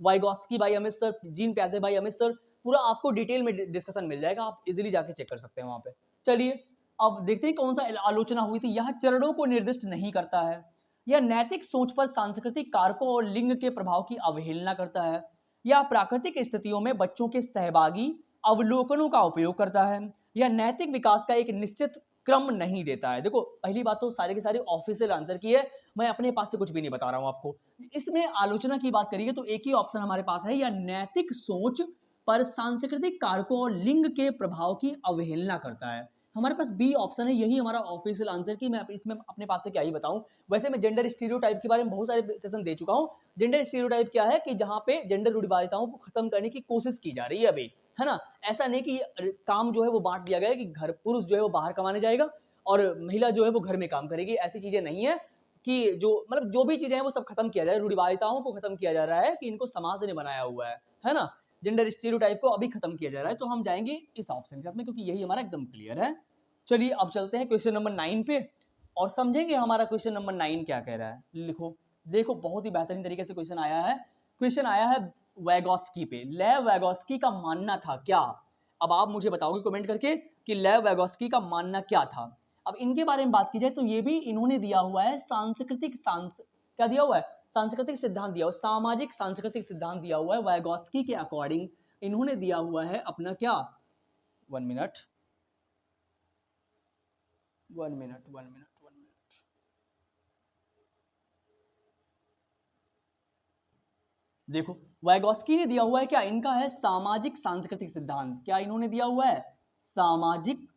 Vygotsky by Amit sir, Jean प्याजे बाय अमित सर, पूरा आपको डिटेल में डिस्कशन मिल जाएगा, आप इजीली जाके चेक कर सकते हैं वहां पे। चलिए अब देखते हैं कौन सा आलोचना हुई थी। यह चरणों को निर्दिष्ट नहीं करता है, यह नैतिक सोच पर सांस्कृतिक कारकों और लिंग के प्रभाव की अवहेलना करता है, या प्राकृतिक स्थितियों में बच्चों के सहभागी अवलोकनों का उपयोग करता है, या नैतिक विकास का एक निश्चित क्रम नहीं देता है। देखो पहली बात तो सारे के सारे ऑफिशियल आंसर की है, मैं अपने पास से कुछ भी नहीं बता रहा हूं आपको। इसमें आलोचना की बात करिए तो एक ही ऑप्शन हमारे पास है, या नैतिक सोच पर सांस्कृतिक कारकों और लिंग के प्रभाव की अवहेलना करता है। हमारे पास बी ऑप्शन है, यही हमारा ऑफिशियल आंसर की। मैं इसमें अपने पास से क्या ही बताऊं। वैसे मैं जेंडर स्टीरियोटाइप के बारे में बहुत सारे सेशन दे चुका हूं। जेंडर स्टीरियोटाइप क्या है कि जहां पे जेंडर रूढ़िवादिताओं को खत्म करने की कोशिश की जा रही है अभी, है ना। ऐसा नहीं कि काम जो है वो बांट दिया गया है कि घर पुरुष जो है वो बाहर कमाने जाएगा और महिला जो है वो घर में काम करेगी, ऐसी चीजें नहीं है। कि जो मतलब जो भी चीजें हैं वो सब खत्म किया जाए, रूढ़िवादिताओं को खत्म किया जा रहा है कि इनको समाज ने बनाया हुआ है ना। जेंडर स्टीरियोटाइप को अभी खत्म किया जा रहा है, तो हम जाएंगे इस ऑप्शन के साथ में क्योंकि यही हमारा एकदम क्लियर है। चलिए अब चलते हैं क्वेश्चन नंबर 9 पे और समझेंगे हमारा क्वेश्चन नंबर 9 क्या कह रहा है। लिखो देखो बहुत ही बेहतरीन तरीके से क्वेश्चन आया है। क्वेश्चन आया है वैगॉत्स्की पे। लेव वैगॉत्स्की का मानना था क्या। अब आप मुझे बताओगे कमेंट करके कि लेव वैगॉत्स्की का मानना क्या था। अब इनके बारे में बात की जाए तो ये भी इन्होंने दिया हुआ है क्या दिया हुआ है, सांस्कृतिक सिद्धांत दिया हुआ, सामाजिक सांस्कृतिक सिद्धांत दिया हुआ है। वैगॉत्स्की के अकॉर्डिंग इन्होंने दिया हुआ है अपना क्या, 1 मिनट। देखो वैगॉत्स्की ने दिया हुआ है क्या, इनका है सामाजिक सांस्कृतिक सिद्धांत। क्या इन्होंने दिया हुआ है, सामाजिक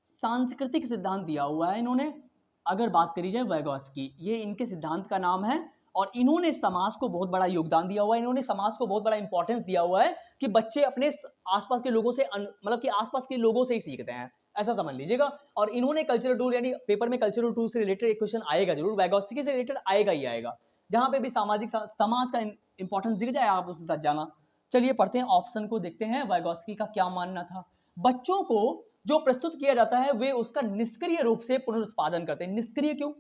सांस्कृतिक सिद्धांत दिया हुआ है इन्होंने। अगर बात करी जाए वैगॉत्स्की, ये इनके सिद्धांत का नाम है और इन्होंने समाज को बहुत बड़ा योगदान दिया हुआ है। इन्होंने समाज को बहुत बड़ा इंपॉर्टेंस दिया हुआ है कि बच्चे अपने आसपास के लोगों से मतलब कि आसपास के लोगों से ही सीखते हैं, ऐसा समझ लीजिएगा। और इन्होंने कल्चरल टूर यानी पेपर में कल्चरल टूर से रिलेटेड एक क्वेश्चन आएगा जरूर, वैगॉत्स्की से रिलेटेड आएगा ही आएगा, जहां पे भी सामाजिक समाज का इंपॉर्टेंस दिख जाए आप उसके साथ जाना। चलिए पढ़ते हैं ऑप्शन को, देखते हैं वैगॉत्स्की का क्या मानना था। बच्चों को जो प्रस्तुत किया जाता है वे उसका निष्क्रिय रूप से पुनरुत्पादन करते हैं। निष्क्रिय क्यों,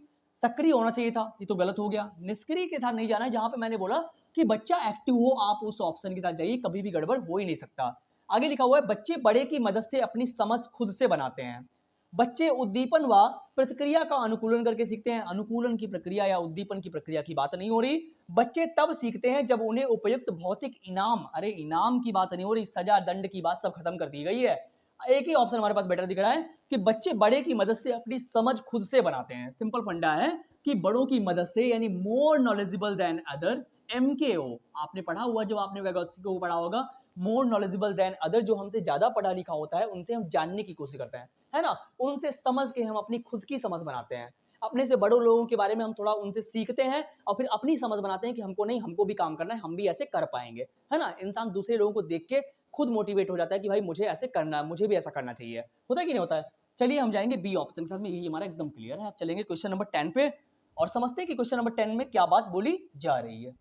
सक्रिय होना चाहिए था, ये तो गलत हो गया। निष्क्रिय के साथ नहीं जाना है, जहां पे मैंने बोला कि बच्चा एक्टिव हो आप उस ऑप्शन के साथ जाइए, कभी भी गड़बड़ हो ही नहीं सकता। आगे लिखा हुआ है बच्चे बड़े की मदद से अपनी समझ खुद से बनाते हैं। बच्चे उद्दीपन व प्रतिक्रिया का अनुकूलन करके सीखते हैं। अनुकूलन की प्रक्रिया या उद्दीपन की प्रक्रिया की बात नहीं हो रही। बच्चे तब सीखते हैं जब उन्हें उपयुक्त भौतिक इनाम, अरे इनाम की बात नहीं हो रही, सजा दंड की बात सब खत्म कर दी गई है। एक ही ऑप्शन हमारे पास बेटर दिख रहा है कि बच्चे बड़े की मदद से अपनी समझ खुद से बनाते हैं। सिंपल फंडा है कि बड़ों की मदद से यानी more knowledgeable then other, MKO आपने पढ़ा हुआ जब आपने वैगॉत्स्की को पढ़ा होगा, मोर नॉलेजेबल देन अदर, जो हमसे ज्यादा पढ़ा लिखा होता है उनसे हम जानने की कोशिश करते हैं, है ना, उनसे समझ के हम अपनी खुद की समझ बनाते हैं, अपने से बड़ों लोगों के बारे में हम थोड़ा उनसे सीखते हैं और फिर अपनी समझ बनाते हैं कि हमको नहीं, हमको भी काम करना है, हम भी ऐसे कर पाएंगे, है ना। इंसान दूसरे लोगों को देख के खुद मोटिवेट हो जाता है कि भाई मुझे ऐसे करना है, मुझे भी ऐसा करना चाहिए, होता है कि नहीं होता है। चलिए हम जाएंगे बी ऑप्शन के साथ में, ये हमारा एकदम क्लियर है। आप चलेंगे क्वेश्चन नंबर 10 पे और समझते हैं कि क्वेश्चन नंबर 10 में क्या बात बोली जा रही है।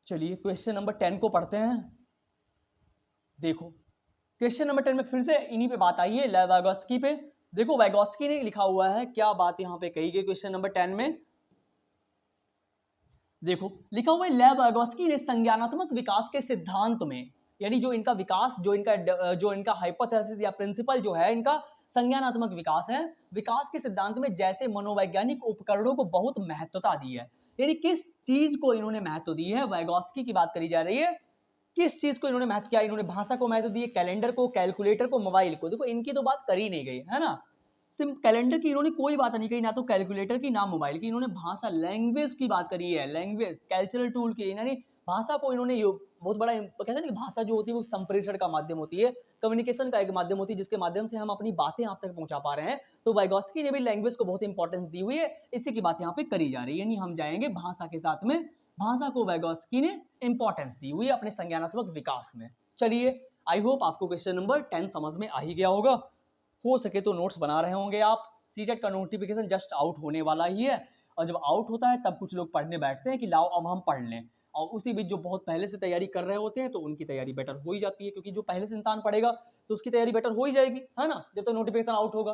चलिए क्वेश्चन नंबर 10 को पढ़ते हैं। देखो क्वेश्चन नंबर 10 में फिर से इन्हीं पे बात आई है, लेव वाइगोत्स्की पे। देखो वाइगोत्स्की ने लिखा हुआ है, क्या बात यहां पे कही गई क्वेश्चन नंबर 10 में। देखो लिखा हुआ है, लेव वाइगोत्स्की ने संज्ञानात्मक विकास के सिद्धांत में, यानी जो इनका विकास, जो इनका हाइपोथेसिस या प्रिंसिपल जो है इनका संज्ञानात्मक विकास है, विकास के सिद्धांत में जैसे मनोवैज्ञानिक उपकरणों को बहुत महत्वता दी है। यानी किस चीज को इन्होंने महत्व दी है, वाइगोत्स्की की बात करी जा रही है, किस चीज को इन्होंने महत्व किया, इन्होंने भाषा को महत्व दिए, कैलेंडर को, कैलकुलेटर को, मोबाइल को। देखो इनकी तो बात करी नहीं गई, है ना, सिर्फ कैलेंडर की इन्होंने कोई बात नहीं कही, ना तो कैलकुलेटर की ना मोबाइल की, इन्होंने भाषा, लैंग्वेज की बात करी है, लैंग्वेज कल्चरल टूल की, यानी भाषा को इन्होंने बहुत बड़ा, कहते हैं ना कि भाषा जो होती है वो संप्रेषण का माध्यम होती है, कम्युनिकेशन का एक माध्यम होती है, जिसके माध्यम से हम अपनी बातें आप तक पहुंचा पा रहे हैं। तो वाइगोत्स्की ने भी लैंग्वेज को बहुत इंपॉर्टेंस दी हुई है, इसी की बात यहाँ पे करी जा रही है, यानी हम जाएंगे भाषा के साथ में, भाषा को वाइगोत्स्की ने इंपॉर्टेंस दी हुई है अपने संज्ञानात्मक विकास में। चलिए आई होप आपको क्वेश्चन नंबर 10 समझ में आ ही गया होगा, हो सके तो नोट्स बना रहे होंगे आप, सीटेट का नोटिफिकेशन जस्ट आउट होने वाला ही है, और जब आउट होता है तब कुछ लोग पढ़ने बैठते हैं कि लाओ अब हम पढ़ लें, और उसी बीच जो बहुत पहले से तैयारी कर रहे होते हैं तो उनकी तैयारी बेटर हो ही जाती है, क्योंकि जो पहले से इंसान पढ़ेगा तो उसकी तैयारी बेटर हो ही जाएगी, है ना, जब तक नोटिफिकेशन आउट होगा।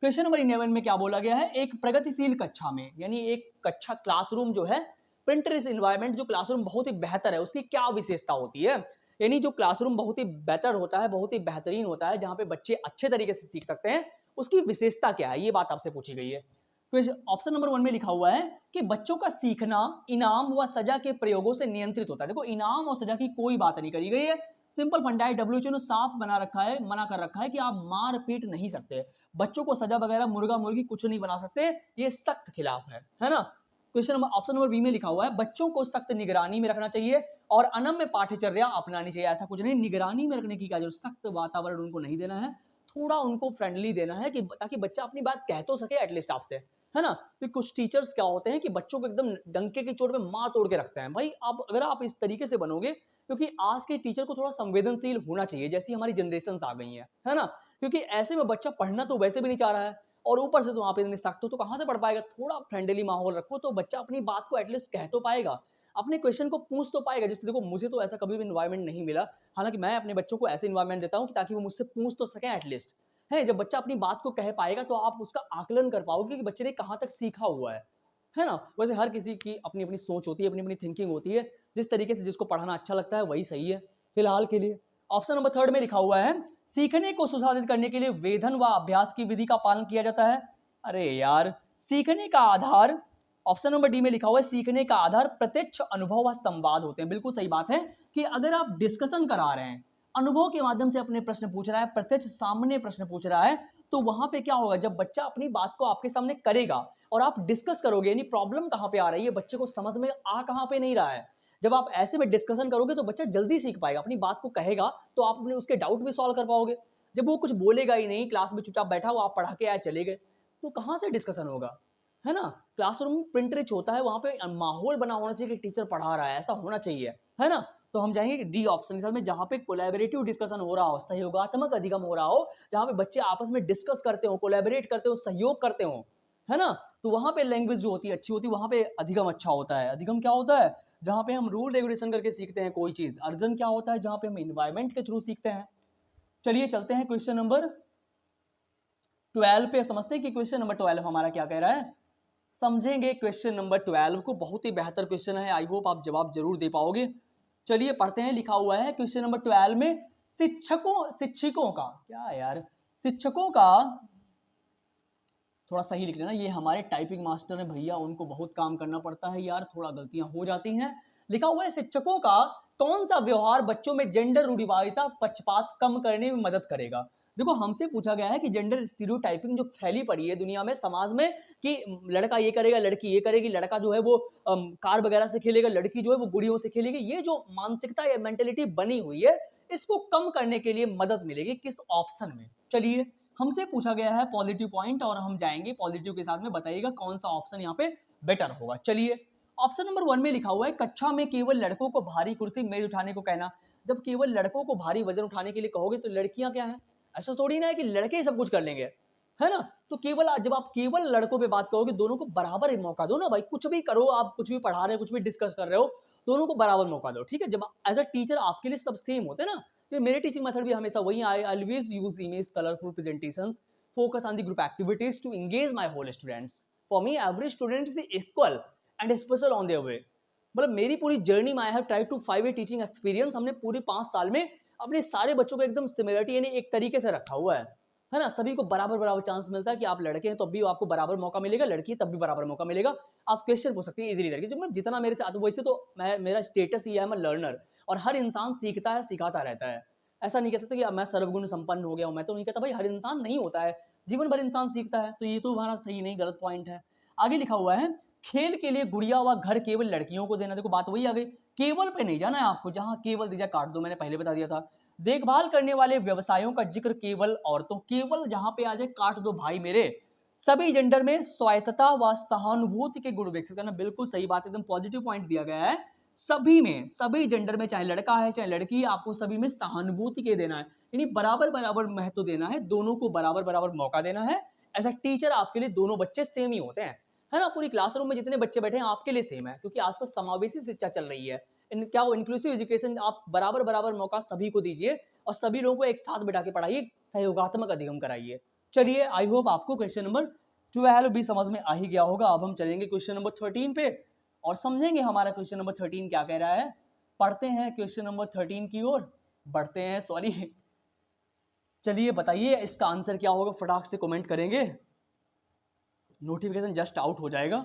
क्वेश्चन नंबर 11 में क्या बोला गया है, एक प्रगतिशील कक्षा में, यानी एक कक्षा क्लासरूम जो है, प्रिंटरेस्ट इन्वायरमेंट, जो क्लासरूम बहुत ही बेहतर है उसकी क्या विशेषता होती है, यानी जो क्लासरूम बहुत ही बेटर होता है, बहुत ही बेहतरीन होता है, जहां पे बच्चे अच्छे तरीके से सीख सकते हैं, उसकी विशेषता क्या है, ये बात आपसे पूछी गई है। ऑप्शन नंबर 1 में लिखा हुआ है कि बच्चों का सीखना इनाम व सजा के प्रयोगों से नियंत्रित होता है। देखो इनाम और सजा की कोई बात नहीं करी गई है, सिंपल फंडा है, डब्ल्यूएचओ ने साफ बना रखा है, मना कर रखा है कि आप मार पीट नहीं सकते, बच्चों को सजा वगैरह, मुर्गा मुर्गी कुछ नहीं बना सकते, ये सख्त खिलाफ है ना। Question number option number B में लिखा हुआ है, बच्चों को सख्त निगरानी में रखना चाहिए और अनम्य पाठ्यचर्या अपनानी चाहिए। ऐसा कुछ नहीं, निगरानी में रखने की क्या जरूरत, सख्त वातावरण उनको नहीं देना है, थोड़ा उनको फ्रेंडली देना है, कि ताकि बच्चा अपनी बात कह तो सके एटलीस्ट आपसे, है ना। तो कुछ टीचर्स क्या होते हैं कि बच्चों को एकदम डंके की चोट पे मार तोड़ के रखते हैं, भाई आप अगर आप इस तरीके से बनोगे, क्योंकि आज के टीचर को थोड़ा संवेदनशील होना चाहिए, जैसी हमारी जनरेशन आ गई है ना, क्योंकि ऐसे में बच्चा पढ़ना तो वैसे भी नहीं चाह रहा है, और ऊपर से तो आप इतने सख्त हो तो कहां से पढ़ पाएगा। थोड़ा फ्रेंडली माहौल रखो तो बच्चा अपनी बात को एटलीस्ट कह तो पाएगा, अपने क्वेश्चन को पूछ तो पाएगा। जैसे देखो मुझे तो ऐसा कभी भी इन्वायरमेंट नहीं मिला, हालांकि मैं अपने बच्चों को ऐसे इन्वायरमेंट देता हूं कि ताकि वो मुझसे पूछ तो सके एटलीस्ट, है। जब बच्चा अपनी बात को कह पाएगा तो आप उसका आकलन कर पाओगे कि बच्चे ने कहां तक सीखा हुआ है ना। वैसे हर किसी की अपनी अपनी सोच होती है, अपनी अपनी थिंकिंग होती है, जिस तरीके से जिसको पढ़ाना अच्छा लगता है वही सही है फिलहाल के लिए। ऑप्शन नंबर 3 में लिखा हुआ है, सीखने को सुसाधित करने के लिए वेधन व अभ्यास की विधि का पालन किया जाता है। अरे यार, सीखने का आधार, ऑप्शन नंबर डी में लिखा हुआ है, सीखने का आधार प्रत्यक्ष अनुभव व संवाद होते हैं। बिल्कुल सही बात है कि अगर आप डिस्कशन करा रहे हैं, अनुभव के माध्यम से अपने प्रश्न पूछ रहा है, प्रत्यक्ष सामने प्रश्न पूछ रहा है, तो वहां पे क्या होगा, जब बच्चा अपनी बात को आपके सामने करेगा और आप डिस्कस करोगे, यानी प्रॉब्लम कहां पे आ रही है, बच्चे को समझ में आ कहां पे नहीं रहा है, जब आप ऐसे में डिस्कशन करोगे तो बच्चा जल्दी सीख पाएगा, अपनी बात को कहेगा तो आप अपने उसके डाउट भी सॉल्व कर पाओगे। जब वो कुछ बोलेगा ही नहीं, क्लास में चुपचाप बैठा हुआ, आप पढ़ा के आए चले गए, तो कहां से डिस्कशन होगा, है ना। क्लासरूम प्रिंट रिच होता है, वहां पे माहौल बना होना चाहिए कि टीचर पढ़ा रहा है, ऐसा होना चाहिए, है ना। तो हम जाएंगे डी ऑप्शन के साथ में, जहां पे कोलैबोरेटिव डिस्कशन हो रहा हो, सहयोगात्मक अधिगम हो रहा हो, जहां पे बच्चे आपस में डिस्कस करते हो, कोलैबोरेट करते हो, सहयोग करते हो, है ना। तो वहां पे लैंग्वेज जो होती है अच्छी होती है, वहां पे अधिगम अच्छा होता है। अधिगम क्या होता है, जहां पे हम रूल रेगुलेशन करके सीखते हैं कोई चीज। अर्जन क्या होता है, जहां पे हम इन्वायरमेंट के थ्रू सीखते हैं। चलिए चलते हैं क्वेश्चन नंबर 12 पे, समझते हैं कि क्वेश्चन नंबर 12 हमारा क्या कह रहा है। समझेंगे क्वेश्चन नंबर 12 को, बहुत ही बेहतर क्वेश्चन है, आई होप आप जवाब जरूर दे पाओगे। चलिए पढ़ते हैं, लिखा हुआ है क्वेश्चन नंबर 12 में, शिक्षकों का क्या यार, शिक्षकों का, थोड़ा सही लिख लेना, ये हमारे टाइपिंग मास्टर है भैया, उनको बहुत काम करना पड़ता है यार, थोड़ा गलतियां हो जाती हैं। लिखा हुआ है, शिक्षकों का कौन सा व्यवहार बच्चों में जेंडर रूढ़िवादिता पक्षपात कम करने में मदद करेगा। देखो हमसे पूछा गया है कि जेंडर स्टीरियोटाइपिंग जो फैली पड़ी है दुनिया में, समाज में, कि लड़का ये करेगा, लड़की ये करेगी, लड़का जो है वो कार वगैरह से खेलेगा, लड़की जो है वो गुड़ियों से खेलेगी, ये जो मानसिकता या मेंटेलिटी बनी हुई है, इसको कम करने के लिए मदद मिलेगी किस ऑप्शन में? चलिए, हमसे पूछा गया है पॉजिटिव पॉइंट और हम जाएंगे पॉजिटिव के साथ में, बताइएगा कौन सा ऑप्शन यहाँ पे बेटर होगा। चलिए, ऑप्शन नंबर 1 में लिखा हुआ है कक्षा में केवल लड़कों को भारी कुर्सी मेज उठाने को कहना। जब केवल लड़कों को भारी वजन उठाने के लिए कहोगे तो लड़कियां क्या है? ऐसा थोड़ी ना है कि लड़के ही सब कुछ कर लेंगे, है ना? तो केवल जब आप केवल लड़कों पे बात करोगे, दोनों को बराबर ही मौका दो ना भाई, कुछ भी करो, आप कुछ भी पढ़ा रहे हो, कुछ भी डिस्कस कर रहे हो, दोनों को बराबर मौका दो, ठीक है? जब एज अ टीचर आपके लिए सब सेम होते हैं ना, तो मेरे टीचिंग मेथड भी हमेशा वही, I always use image colourful presentations, focus on the group activities to engage my whole students. For me, every student is equal and special on their way. मतलब मेरी पूरी जर्नी में I have try to 5 year teaching experience, हमने पूरे 5 साल में अपने सारे बच्चों को एकदम सिमिलरिटी यानी एक तरीके से रखा हुआ है ना? सभी को बराबर बराबर चांस मिलता है कि आप लड़के हैं तो भी आपको बराबर मौका मिलेगा, लड़की है तब भी बराबर मौका मिलेगा। आप क्वेश्चन पूछ सकते हैं इजीली तरीके से, जितना मेरे से आता है। वैसे तो मेरा स्टेटस ही है, मैं लर्नर, और हर इंसान सीखता है, सिखाता रहता है। ऐसा नहीं कह सकते कि मैं सर्वगुण संपन्न हो गया हूं, मैं तो नहीं कहता भाई, हर इंसान नहीं होता है, जीवन भर इंसान सीखता है, तो ये तो हमारा सही नहीं, गलत पॉइंट है। आगे लिखा हुआ है खेल के लिए गुड़िया व घर केवल लड़कियों को देना। देखो बात वही आ गई, केवल पे नहीं जाना है आपको, जहां केवल दीजिए काट दो, मैंने पहले बता दिया था। देखभाल करने वाले व्यवसायों का जिक्र केवल औरतों, केवल जहां पे आ जाए काट दो भाई मेरे। सभी जेंडर में स्वायत्तता व सहानुभूति के गुण विकसित करना, बिल्कुल सही बात, एकदम पॉजिटिव पॉइंट दिया गया है। सभी में, सभी जेंडर में, चाहे लड़का है चाहे लड़की है, आपको सभी में सहानुभूति के देना है, यानी बराबर बराबर महत्व देना है, दोनों को बराबर बराबर मौका देना है। एज अ टीचर आपके लिए दोनों बच्चे सेम ही होते हैं, है ना? पूरी क्लासरूम में जितने बच्चे बैठे हैं आपके लिए सेम है, क्योंकि आजकल समावेशी शिक्षा चल रही है। क्या वो इंक्लूसिव एजुकेशन, आप बराबर बराबर मौका सभी को दीजिए और सभी लोगों को एक साथ बैठा के पढ़ाइए, सहयोगात्मक अधिगम कराइए। चलिए, आई होप आपको क्वेश्चन नंबर 12 भी समझ में आ ही गया होगा। अब हम चलेंगे क्वेश्चन नंबर 13 पे और समझेंगे हमारा क्वेश्चन नंबर 13 क्या कह रहा है। पढ़ते हैं क्वेश्चन नंबर 13 की ओर, बढ़ते हैं, सॉरी। चलिए बताइए इसका आंसर क्या होगा, फटाक से कमेंट करेंगे, नोटिफिकेशन जस्ट आउट हो जाएगा।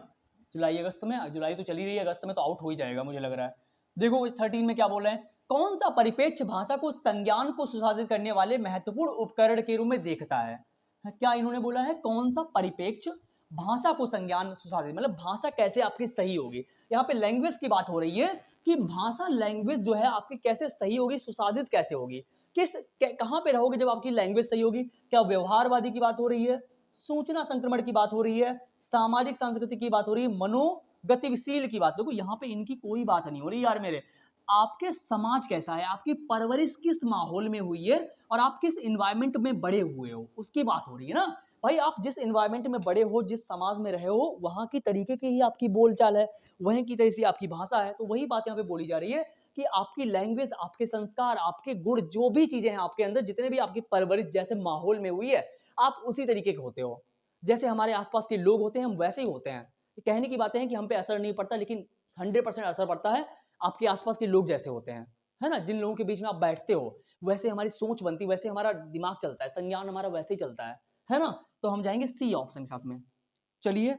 जुलाई अगस्त में, जुलाई तो चली रही है, अगस्त में तो आउट हो ही जाएगा मुझे लग रहा है। देखो इस 13 में क्या बोल रहे हैं, कौन सा परिपेक्ष भाषा को संज्ञान को सुसाधित करने वाले महत्वपूर्ण उपकरण के रूप में देखता है? क्या इन्होंने बोला है, कौन सा परिपेक्ष भाषा को संज्ञान सुसाधित, मतलब भाषा कैसे आपकी सही होगी। यहाँ पे लैंग्वेज की बात हो रही है कि भाषा, लैंग्वेज जो है आपकी कैसे सही होगी, सुसाधित कैसे होगी, कहां पे रहोगे जब आपकी लैंग्वेज सही होगी। क्या व्यवहारवादी की बात हो रही है, सूचना संक्रमण की बात हो रही है, सामाजिक संस्कृति की बात हो रही है, मनोगतिशील की बात। देखो यहाँ पे इनकी कोई बात नहीं हो रही यार मेरे, आपके समाज कैसा है, आपकी परवरिश किस माहौल में हुई है और आप किस एनवायरनमेंट में बड़े हुए हो, उसकी बात हो रही है ना भाई। आप जिस एनवायरनमेंट में बड़े हो, जिस समाज में रहे हो, वहां की तरीके की ही आपकी बोलचाल है, वहीं की तरह से आपकी भाषा है। तो वही बात यहाँ पे बोली जा रही है कि आपकी लैंग्वेज, आपके संस्कार, आपके गुण, जो भी चीजें हैं आपके अंदर, जितने भी आपकी परवरिश जैसे माहौल में हुई है, आप उसी तरीके के होते हो। जैसे हमारे आसपास के लोग होते हैं, हम वैसे ही होते हैं। कहने की बातें हैं कि हम पे असर नहीं पड़ता, लेकिन 100% असर पड़ता है आपके आसपास के लोग जैसे होते हैं, है ना? जिन लोगों के बीच में आप बैठते हो, वैसे हमारी सोच बनती, वैसे हमारा दिमाग चलता है, संज्ञान हमारा वैसे ही चलता है ना? तो हम जाएंगे सी ऑप्शन के साथ में। चलिए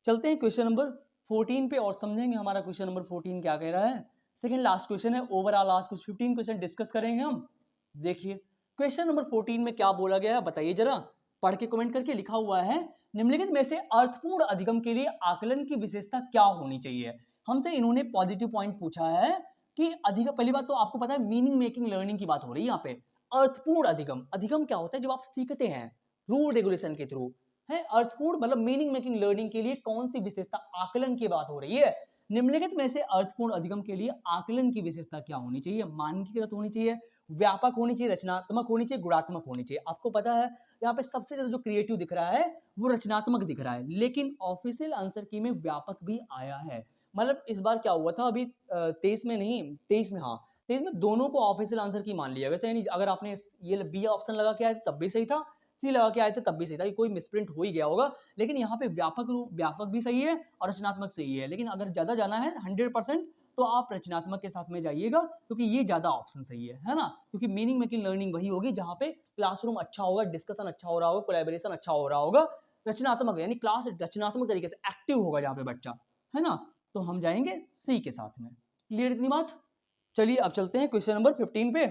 चलते हैं क्वेश्चन नंबर 14 पे और समझेंगे हमारा क्वेश्चन नंबर 14 क्या कह रहा है। सेकंड लास्ट क्वेश्चन है, ओवरऑल आज कुछ 15 क्वेश्चन डिस्कस करेंगे हम। देखिए क्वेश्चन नंबर 14 में क्या बोला गया है, बताइए जरा, पढ़ के कमेंट करके। लिखा हुआ है निम्नलिखित में से अर्थपूर्ण अधिगम के लिए आकलन की विशेषता क्या होनी चाहिए। हमसे इन्होंने पॉजिटिव पॉइंट पूछा है कि अधिगम, पहली बात तो आपको पता है मीनिंग मेकिंग लर्निंग की बात हो रही है यहाँ पे। अर्थपूर्ण अधिगम, अधिगम क्या होता है, जब आप सीखते हैं रूल रेगुलेशन के थ्रू, है। अर्थपूर्ण मतलब मीनिंग मेकिंग लर्निंग के लिए कौन सी विशेषता, आकलन की बात हो रही है। निम्नलिखित में से अर्थपूर्ण अधिगम के लिए आकलन की विशेषता क्या होनी चाहिए, मानकीकृत होनी चाहिए, व्यापक होनी चाहिए, रचनात्मक होनी चाहिए, गुणात्मक होनी चाहिए। आपको पता है यहाँ पे सबसे ज्यादा जो क्रिएटिव दिख रहा है वो रचनात्मक दिख रहा है, लेकिन ऑफिशियल आंसर की में व्यापक भी आया है। मतलब इस बार क्या हुआ था, अभी 23 में नहीं, 23 में, हाँ 23 में दोनों को ऑफिशियल आंसर की मान लिया गया था। यानी अगर आपने ये बी ऑप्शन लगा के आए तब भी सही था, सी लगा के आए थे तब भी सही था, कोई मिसप्रिंट हो ही गया होगा। लेकिन यहाँ पे व्यापक भी सही है और रचनात्मक सही है, लेकिन अगर ज्यादा जाना है 100% तो आप रचनात्मक के साथ में जाइएगा, क्योंकि ये ज्यादा ऑप्शन सही है ना? क्योंकि मीनिंग मेकिंग लर्निंग वही होगी जहां पे क्लासरूम अच्छा होगा, डिस्कशन अच्छा हो रहा होगा, कोलैबोरेशन अच्छा हो रहा होगा। रचनात्मक यानी क्लास रचनात्मक तरीके से एक्टिव होगा जहाँ पे बच्चा, है ना? तो हम जाएंगे सी के साथ में। क्लियर इतनी बात? चलिए अब चलते हैं क्वेश्चन नंबर 15 पे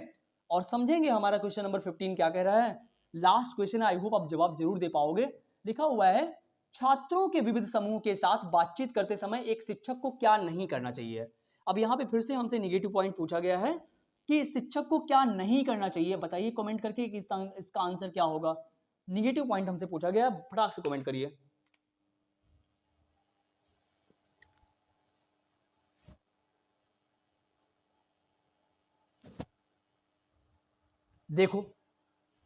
और समझेंगे हमारा क्वेश्चन नंबर 15 क्या कह रहा है। लास्ट क्वेश्चन है, आई होप आप जवाब जरूर दे पाओगे। लिखा हुआ है छात्रों के विविध समूह के साथ बातचीत करते समय एक शिक्षक को क्या नहीं करना चाहिए। अब यहाँ पे फिर से हमसे निगेटिव पॉइंट पूछा गया है कि शिक्षक को क्या नहीं करना चाहिए। बताइए कमेंट करके कि इसका आंसर क्या होगा। निगेटिव पॉइंट हमसे पूछा गया, फटाक से कमेंट करिए। देखो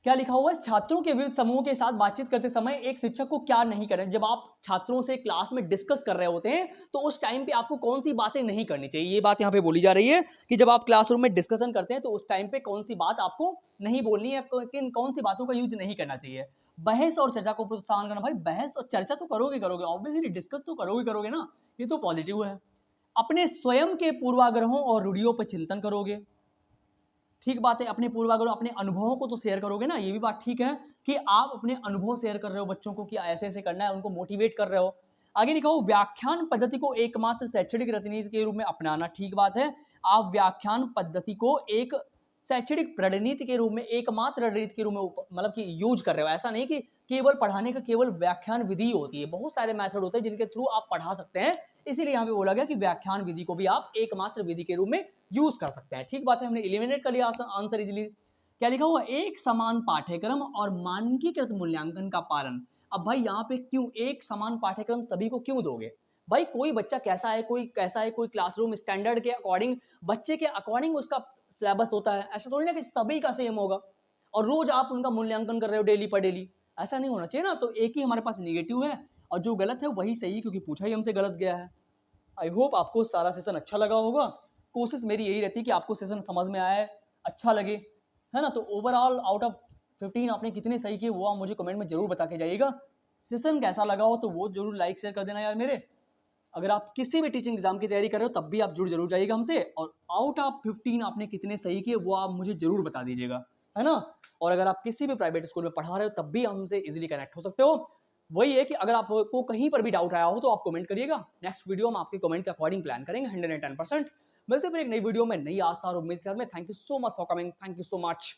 क्या लिखा हुआ है, छात्रों के विविध समूहों के साथ बातचीत करते समय एक शिक्षक को क्या नहीं करना। जब आप छात्रों से क्लास में डिस्कस कर रहे होते हैं तो उस टाइम पे आपको कौन सी बातें नहीं करनी चाहिए, ये बात यहाँ पे बोली जा रही है कि जब आप क्लासरूम में डिस्कशन करते हैं तो उस टाइम पे कौन सी बात आपको नहीं बोलनी है, किन कौन सी बातों का यूज नहीं करना चाहिए। बहस और चर्चा को प्रोत्साहन करना। भाई बहस और चर्चा तो करोगे ऑब्वियसली, डिस्कस तो करोगे ना, ये तो पॉजिटिव है। अपने स्वयं के पूर्वाग्रहों और रूढ़ियों पर चिंतन करोगे, ठीक बात है। अपने पूर्वाग्रह, अपने अनुभवों को तो शेयर करोगे ना, ये भी बात ठीक है कि आप अपने अनुभव शेयर कर रहे हो बच्चों को कि ऐसे ऐसे करना है, उनको मोटिवेट कर रहे हो। आगे लिखा हो व्याख्यान पद्धति को एकमात्र शैक्षणिक रणनीति के रूप में अपनाना। ठीक बात है, आप व्याख्यान पद्धति को एक शैक्षणिक रणनीति के रूप में, एकमात्र रणनीति के रूप में मतलब कि यूज कर रहे हो। ऐसा नहीं कि केवल पढ़ाने का केवल व्याख्यान विधि होती है, बहुत सारे मेथड होते हैं जिनके थ्रू आप पढ़ा सकते हैं। इसीलिए यहाँ पे बोला गया कि व्याख्यान विधि को भी आप एकमात्र विधि के रूप में यूज कर सकते हैं। ठीक बात है, हमने एलिमिनेट कर लिया आंसर इजीली। क्या लिखा हुआ, एक समान पाठ्यक्रम और मानकीकृत मूल्यांकन का पालन। अब भाई यहाँ पे क्यों एक समान पाठ्यक्रम सभी को क्यों दोगे। भाई कोई बच्चा कैसा है, कोई कैसा है, कोई क्लासरूम स्टैंडर्ड के अकॉर्डिंग, बच्चे के अकॉर्डिंग उसका सिलेबस होता है। ऐसा थोड़ी ना कि सभी का सेम होगा और रोज आप उनका मूल्यांकन कर रहे हो डेली पर डेली, ऐसा नहीं होना चाहिए ना। तो एक ही हमारे पास निगेटिव है और जो गलत है वही सही, क्योंकि पूछा ही हमसे गलत गया है। आई होप आपको सारा सेशन अच्छा लगा होगा। कोशिश मेरी यही रहती है कि आपको सेशन समझ में आए, अच्छा लगे, है ना। तो ओवरऑल आउट ऑफ 15 आपने कितने सही किए वो आप मुझे कमेंट में जरूर बता के जाइएगा। सेशन कैसा लगा हो तो वो जरूर लाइक शेयर कर देना यार मेरे। अगर आप किसी भी टीचिंग एग्जाम की तैयारी कर रहे हो तब भी आप जुड़ जरूर जाइएगा हमसे, और आउट ऑफ 15 आपने कितने सही किए वो आप मुझे जरूर बता दीजिएगा, है ना। और अगर आप किसी भी प्राइवेट स्कूल में पढ़ा रहे हो तब भी हमसे इजीली कनेक्ट हो सकते हो। वही है कि अगर आपको कहीं पर भी डाउट आया हो तो आप कमेंट करिएगा, नेक्स्ट वीडियो हम आपके कमेंट के अकॉर्डिंग प्लान करेंगे 110%। मिलते हैं फिर एक नई वीडियो में नई आशा और उम्मीद के साथ में। Thank you so much for coming, thank you so much.